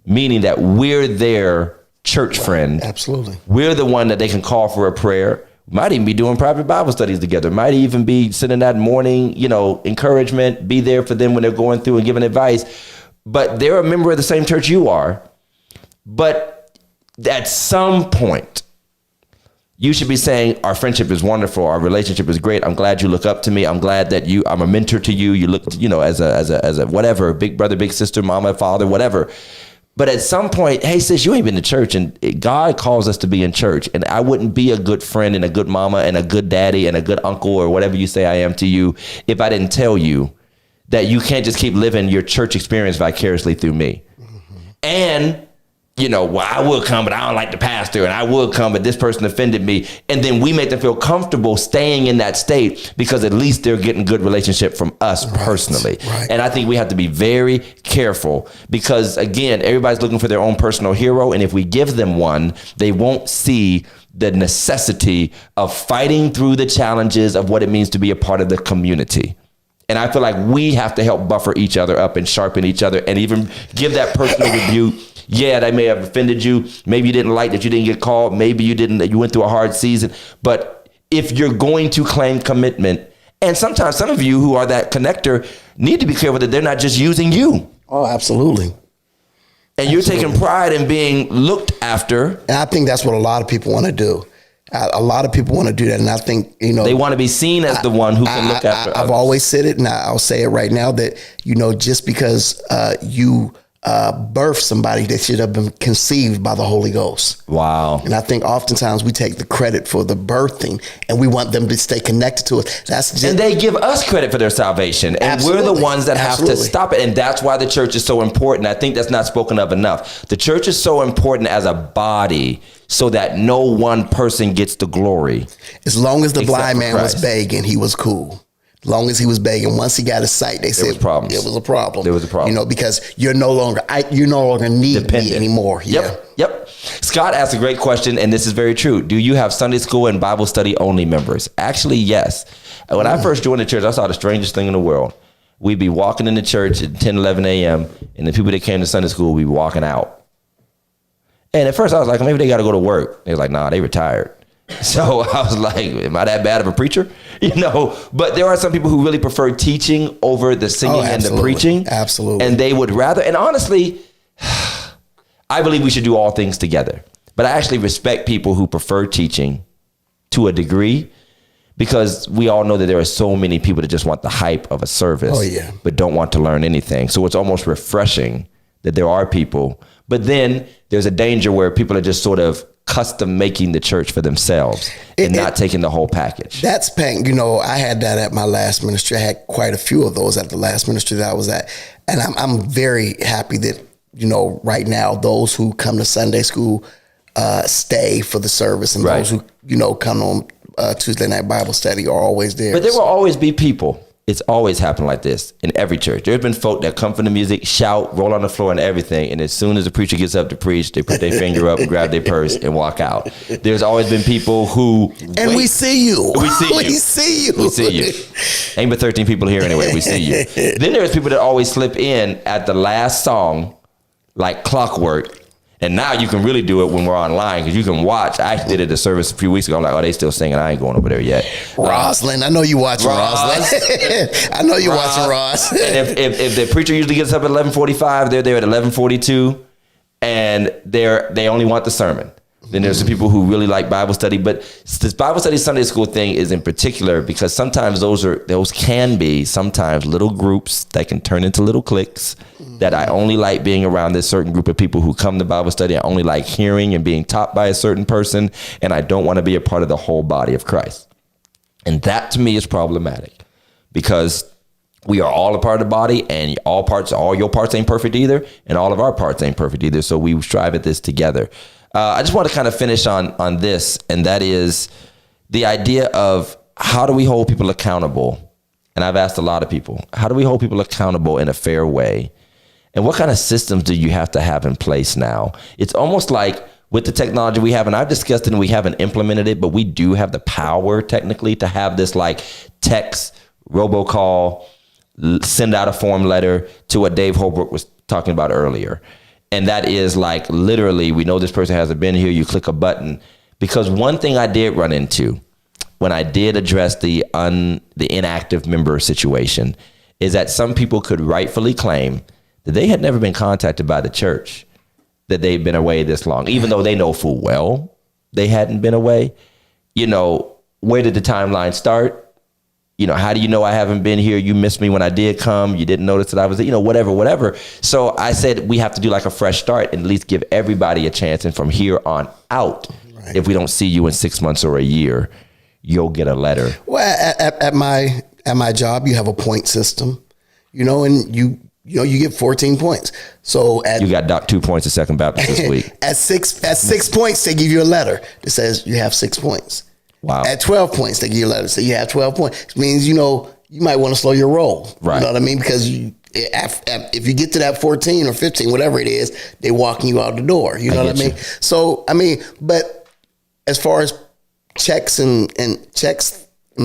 Meaning that we're their church friend. Absolutely. We're the one that they can call for a prayer. Might even be doing private Bible studies together. Might even be sending that morning, encouragement, be there for them when they're going through and giving advice. But they're a member of the same church you are. But at some point, you should be saying, our friendship is wonderful. Our relationship is great. I'm glad you look up to me. I'm glad that I'm a mentor to you. You look, as a whatever, big brother, big sister, mama, father, whatever. But at some point, hey, sis, you ain't been to church, and God calls us to be in church. And I wouldn't be a good friend and a good mama and a good daddy and a good uncle or whatever you say I am to you if I didn't tell you that you can't just keep living your church experience vicariously through me. Mm-hmm. And I will come, but I don't like the pastor, and I will come, but this person offended me. And then we make them feel comfortable staying in that state because at least they're getting good relationship from us personally. Right. And I think we have to be very careful because, again, everybody's looking for their own personal hero. And if we give them one, they won't see the necessity of fighting through the challenges of what it means to be a part of the community. And I feel like we have to help buffer each other up and sharpen each other and even give that personal rebuke. Yeah, they may have offended you. Maybe you didn't like that you didn't get called. Maybe you went through a hard season. But if you're going to claim commitment, and sometimes some of you who are that connector need to be careful that they're not just using you. Oh, absolutely. And you're taking pride in being looked after. And I think that's what a lot of people want to do. A lot of people want to do that. And I think, they want to be seen as the one who can look after others. I've always said it, and I'll say it right now, that, just because you birth somebody, they should have been conceived by the Holy Ghost. Wow. And I think oftentimes we take the credit for the birthing and we want them to stay connected to it. And they give us credit for their salvation. And Absolutely. We're the ones that Absolutely. have to stop it. And that's why the church is so important. I think that's not spoken of enough. The church is so important as a body so that no one person gets the glory. As long as the blind man was begging, he was cool. As long as he was begging, once he got his sight, they said it was problems. It was a problem. There was a problem. Because you're no longer need dependent me anymore. Yep. Scott asked a great question, and this is very true. Do you have Sunday school and Bible study only members? Actually, yes. When I first joined the church, I saw the strangest thing in the world. We'd be walking in the church at 10, 11 a.m., and the people that came to Sunday school would be walking out. And at first I was like, maybe they got to go to work. They were like, nah, they retired. So I was like, am I that bad of a preacher? But there are some people who really prefer teaching over the singing and the preaching. Absolutely. And they would rather, and honestly, I believe we should do all things together. But I actually respect people who prefer teaching to a degree, because we all know that there are so many people that just want the hype of a service, but don't want to learn anything. So it's almost refreshing that there are people. But then there's a danger where people are just sort of custom making the church for themselves and not taking the whole package. That's pain. I had that at my last ministry. I had quite a few of those at the last ministry that I was at. And I'm very happy that, right now, those who come to Sunday school stay for the service, and those who, come on Tuesday night Bible study are always there. But there will always be people. It's always happened like this in every church. There's been folk that come from the music, shout, roll on the floor and everything. And as soon as the preacher gets up to preach, they put their finger up and grab their purse and walk out. There's always been people who... And we see you. We see you. We see you. We see you. Ain't but 13 people here anyway. We see you. Then there's people that always slip in at the last song, like clockwork. And now you can really do it when we're online, because you can watch. I actually did it at a service a few weeks ago. I'm like, oh, they still singing. I ain't going over there yet. Roslyn, I know you watching Roslyn. I know you watching Ross. And if the preacher usually gets up at 11:45, they're there at 11:42, and they only want the sermon. Then there's some people who really like Bible study, but this Bible study Sunday school thing is in particular because sometimes those can be sometimes little groups that can turn into little cliques. That I only like being around this certain group of people who come to Bible study. I only like hearing and being taught by a certain person, and I don't want to be a part of the whole body of Christ. And that to me is problematic, because we are all a part of the body, and all your parts ain't perfect either, and all of our parts ain't perfect either. So we strive at this together. I just want to kind of finish on this, and that is the idea of how do we hold people accountable? And I've asked a lot of people, how do we hold people accountable in a fair way? And what kind of systems do you have to have in place now? It's almost like with the technology we have, and I've discussed it and we haven't implemented it, but we do have the power technically to have this like text, robocall, send out a form letter to what Dave Holbrook was talking about earlier. And that is like literally, we know this person hasn't been here. You click a button. Because one thing I did run into when I did address the inactive member situation is that some people could rightfully claim that they had never been contacted by the church, that they've been away this long, even though they know full well they hadn't been away. Where did the timeline start? How do you know I haven't been here? You missed me when I did come. You didn't notice that I was, whatever. So I said we have to do like a fresh start and at least give everybody a chance. And from here on out, if we don't see you in 6 months or a year, you'll get a letter. Well, at my job, you have a point system, and you get 14 points. So you got 2 points at Second Baptist this week. At six points, they give you a letter that says you have 6 points. Wow. At 12 points, they give you a letter. So you have 12 points. It means, you might want to slow your roll. Right. You know what I mean? Because if you get to that 14 or 15, whatever it is, they walking you out the door. You know what I mean? So, but as far as checks and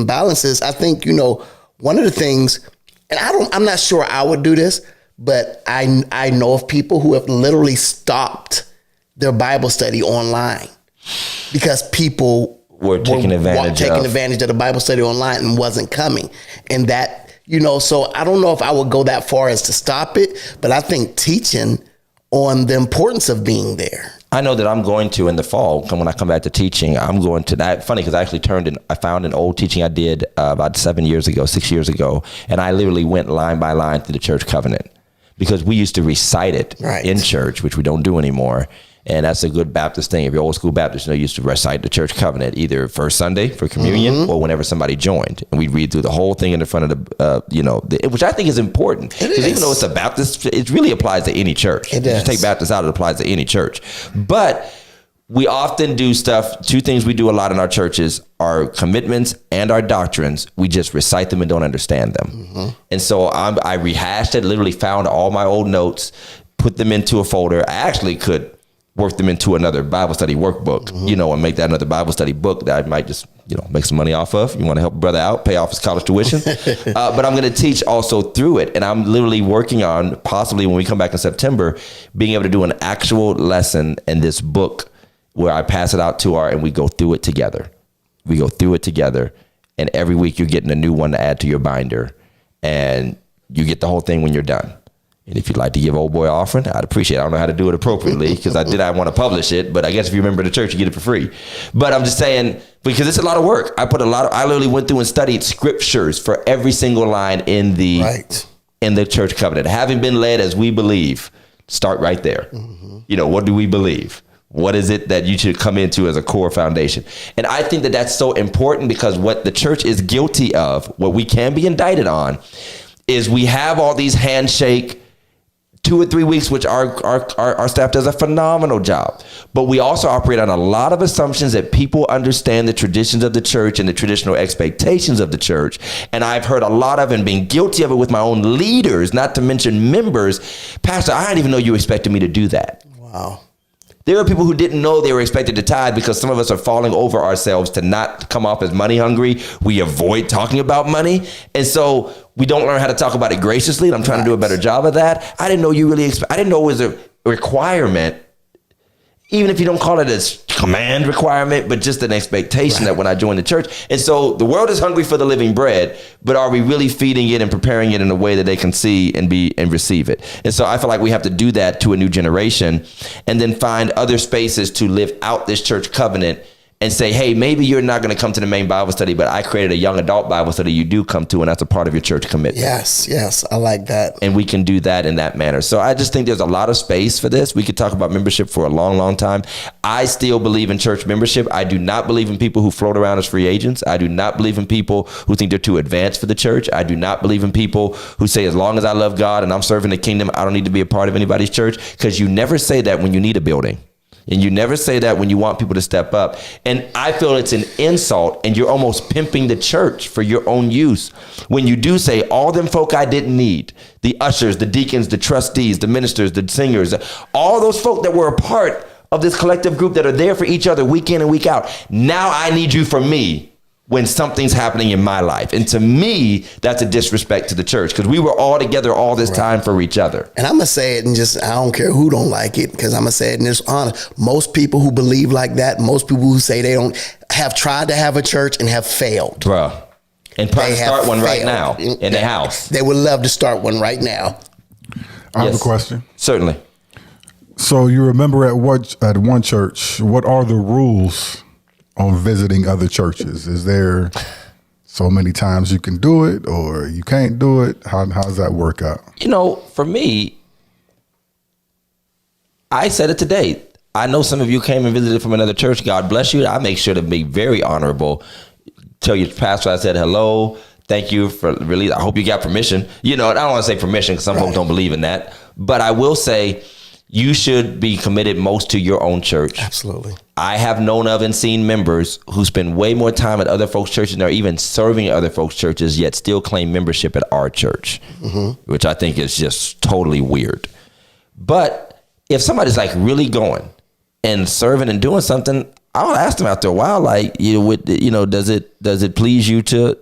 balances, I think, one of the things, and I'm not sure I would do this, but I know of people who have literally stopped their Bible study online because people were taking advantage of the Bible study online and wasn't coming. And that, so I don't know if I would go that far as to stop it, but I think teaching on the importance of being there. I know that I'm going to in the fall, when I come back to teaching, I'm going to that. Funny, because I actually I found an old teaching I did about 6 years ago, and I literally went line by line through the church covenant, because we used to recite it in church, which we don't do anymore. And that's a good Baptist thing. If you're old school Baptist, you used to recite the church covenant either first Sunday for communion or whenever somebody joined. And we'd read through the whole thing in the front of which I think is important. Because even though it's a Baptist, it really applies to any church. It does. Just take Baptist out, it applies to any church. But we often do stuff. Two things we do a lot in our churches are commitments and our doctrines. We just recite them and don't understand them. And so I rehashed it, literally found all my old notes, put them into a folder. I actually could work them into another Bible study workbook, and make that another Bible study book that I might just, make some money off of. You want to help a brother out, pay off his college tuition. But I'm going to teach also through it. And I'm literally working on, possibly when we come back in September, being able to do an actual lesson in this book where I pass it out to and we go through it together. We go through it together. And every week you're getting a new one to add to your binder. And you get the whole thing when you're done. And if you'd like to give old boy offering, I'd appreciate it. I don't know how to do it appropriately because I want to publish it, but I guess if you remember the church, you get it for free. But I'm just saying, because it's a lot of work. I literally went through and studied scriptures for every single line in the church covenant. Having been led as we believe, start right there. Mm-hmm. What do we believe? What is it that you should come into as a core foundation? And I think that that's so important because what the church is guilty of, what we can be indicted on, is we have all these handshake 2 or 3 weeks, which our staff does a phenomenal job. But we also operate on a lot of assumptions that people understand the traditions of the church and the traditional expectations of the church. And I've heard a lot of and been guilty of it with my own leaders, not to mention members. Pastor, I didn't even know you expected me to do that. Wow. There are people who didn't know they were expected to tithe because some of us are falling over ourselves to not come off as money hungry. We avoid talking about money. And so we don't learn how to talk about it graciously. And I'm trying to do a better job of that. I didn't know you really, I didn't know it was a requirement, even if you don't call it a command requirement, but just an expectation that when I joined the church. And so the world is hungry for the living bread, but are we really feeding it and preparing it in a way that they can see and receive it? And so I feel like we have to do that to a new generation and then find other spaces to live out this church covenant and say, hey, maybe you're not going to come to the main Bible study, but I created a young adult Bible study you do come to, and that's a part of your church commitment. Yes, I like that. And we can do that in that manner. So I just think there's a lot of space for this. We could talk about membership for a long, long time. I still believe in church membership. I do not believe in people who float around as free agents. I do not believe in people who think they're too advanced for the church. I do not believe in people who say, as long as I love God and I'm serving the kingdom, I don't need to be a part of anybody's church, because you never say that when you need a building. And you never say that when you want people to step up. And I feel it's an insult, and you're almost pimping the church for your own use when you do say, all them folk I didn't need, the ushers, the deacons, the trustees, the ministers, the singers, all those folk that were a part of this collective group that are there for each other week in and week out. Now I need you for me when something's happening in my life. And to me, that's a disrespect to the church, because we were all together all this time for each other. And I'm going to say it, and just, I don't care who don't like it, because I'm going to say it in this honor. Most people who believe like that, most people who say they don't, have tried to have a church and have failed. Bruh. And probably start one right now in their house. They would love to start one right now. I have a question. Certainly. So you remember at one church, what are the rules on visiting other churches? Is there so many times you can do it, or you can't do it? How does that work out? For me, I said it today. I know some of you came and visited from another church. God bless you. I make sure to be very honorable. Tell your pastor I said hello. Thank you for release. I hope you got permission. I don't want to say permission because some folks don't believe in that. But I will say, you should be committed most to your own church. Absolutely. I have known of and seen members who spend way more time at other folks' churches and are even serving at other folks' churches, yet still claim membership at our church, which I think is just totally weird. But if somebody's like really going and serving and doing something, I'll ask them after a while, like, does it please you to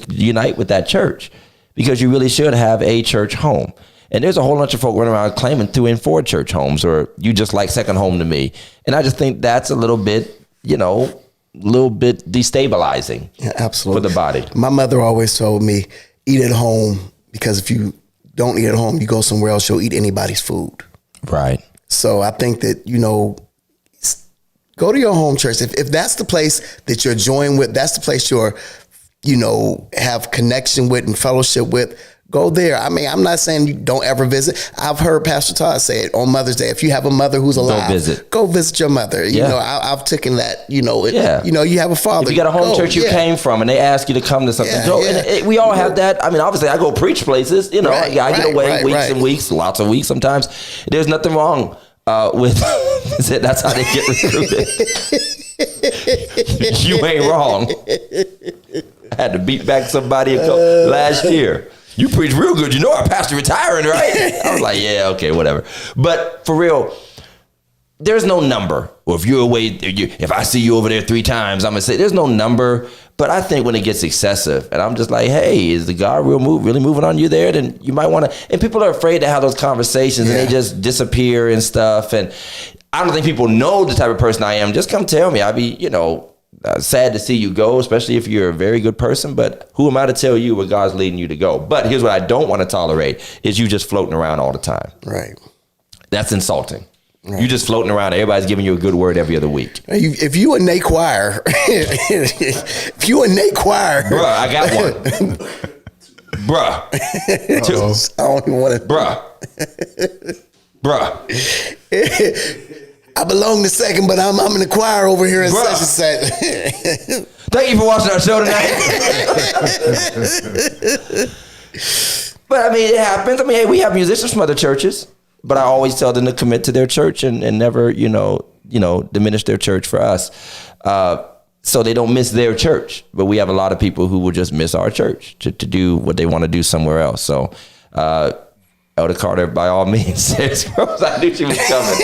unite with that church? Because you really should have a church home. And there's a whole bunch of folk running around claiming 2 and 4 church homes, or you just like second home to me. And I just think that's a little bit, destabilizing. Yeah, absolutely. For the body. My mother always told me, eat at home, because if you don't eat at home, you go somewhere else, you'll eat anybody's food. Right. So I think that, go to your home church. If that's the place that you're joined with, that's the place you're, have connection with and fellowship with, go there. I mean, I'm not saying you don't ever visit. I've heard Pastor Todd say it on Mother's Day. If you have a mother who's alive, go visit your mother. I've taken that, you have a father. If you got a home church you came from and they ask you to come to something, go. And we all have that. I mean, obviously I go preach places, I get away weeks and weeks, lots of weeks sometimes. There's nothing wrong with that's how they get recruited. You ain't wrong. I had to beat back somebody last year. You preach real good. Our pastor retiring, right? I was like, yeah, okay, whatever. But for real, there's no number. Or if you're away, if I see you over there 3 times, I'm going to say there's no number. But I think when it gets excessive, and I'm just like, hey, is the God really moving on you there? Then you might want to. And people are afraid to have those conversations, and they just disappear and stuff. And I don't think people know the type of person I am. Just come tell me. I'd be, sad to see you go, especially if you're a very good person. But who am I to tell you where God's leading you to go? But here's what I don't want to tolerate is you just floating around all the time. Right. That's insulting. Right. You just floating around. Everybody's giving you a good word every other week. If you a Nate Choir, bruh, I got one. Bruh. I don't even want to. Bruh. I belong to second, but I'm in the choir over here at such and such. Thank you for watching our show tonight. But I mean, it happens. I mean, hey, we have musicians from other churches. But I always tell them to commit to their church and never, diminish their church for us. So they don't miss their church. But we have a lot of people who will just miss our church to do what they want to do somewhere else. So Elder Carter, by all means, says, I knew she was coming.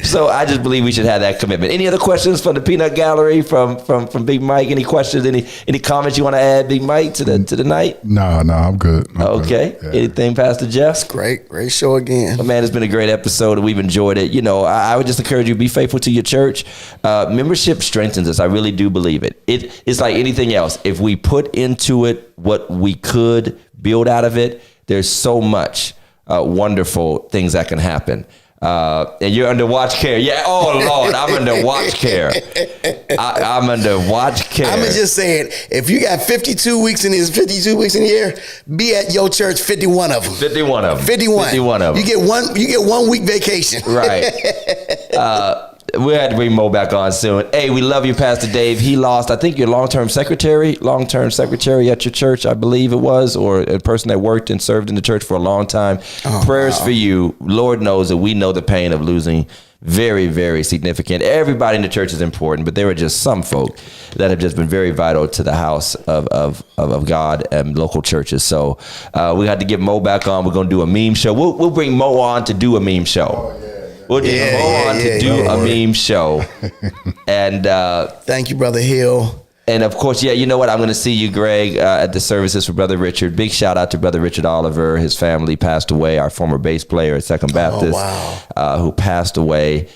So I just believe we should have that commitment. Any other questions from the Peanut Gallery, from Big Mike? Any questions? Any comments you want to add, Big Mike, to the night? No, I'm good. Okay. Yeah. Anything, Pastor Jeff? Great show again. Well, man, it's been a great episode and we've enjoyed it. I would just encourage you to be faithful to your church. Membership strengthens us. I really do believe it. It's like anything else. If we put into it what we could build out of it, there's so much wonderful things that can happen. And you're under watch care. Yeah. Oh Lord, I'm under watch care. I'm under watch care. I'm just saying, if you got 52 weeks in a year, be at your church 51 of them. 51 of them. 51 of them. You get 1 week vacation. Right. We had to bring Mo back on soon. Hey, we love you, Pastor Dave. He lost, I think, your long-term secretary at your church, I believe it was, or a person that worked and served in the church for a long time. Prayers for you. Lord knows that we know the pain of losing. Very, very significant. Everybody in the church is important, but there are just some folk that have just been very vital to the house of God and local churches. So we had to get Mo back on. We're going to do a meme show. We'll bring Mo on to do a meme show. We'll just go on to do a meme show. And thank you, Brother Hill. And of course, you know what? I'm going to see you, Greg, at the services for Brother Richard. Big shout out to Brother Richard Oliver. His family passed away. Our former bass player at Second Baptist, who passed away.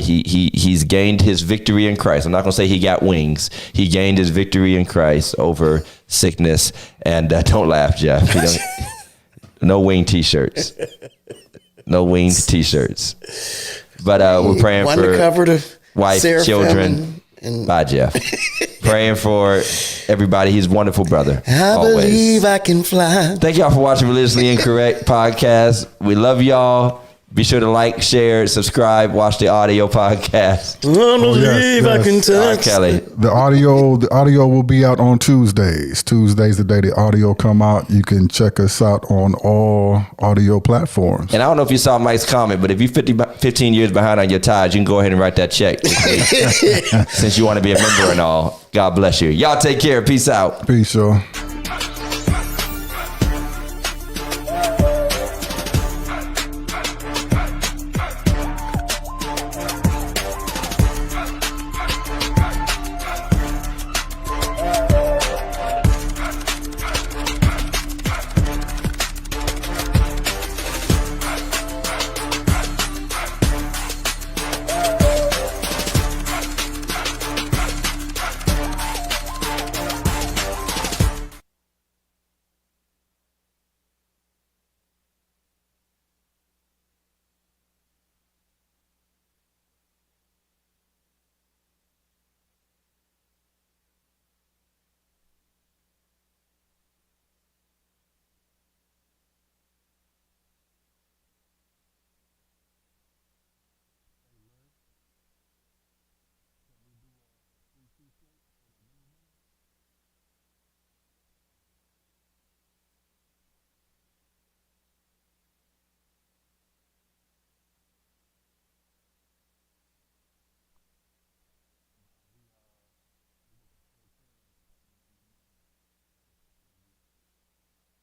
He's gained his victory in Christ. I'm not going to say he got wings. He gained his victory in Christ over sickness. And don't laugh, Jeff. No wing T-shirts. No winged T-shirts. But we're praying for wife, Sarah, children. Bye, Jeff. Praying for everybody. He's a wonderful brother. I believe I can fly. Thank y'all for watching Religiously Incorrect podcast. We love y'all. Be sure to like, share, subscribe, watch the audio podcast. I believe I can touch. Kelly. The audio will be out on Tuesdays. Tuesdays the day the audio come out. You can check us out on all audio platforms. And I don't know if you saw Mike's comment, but if you're 15 years behind on your tithes, you can go ahead and write that check since you want to be a member and all. God bless you. Y'all take care. Peace out. Peace, y'all.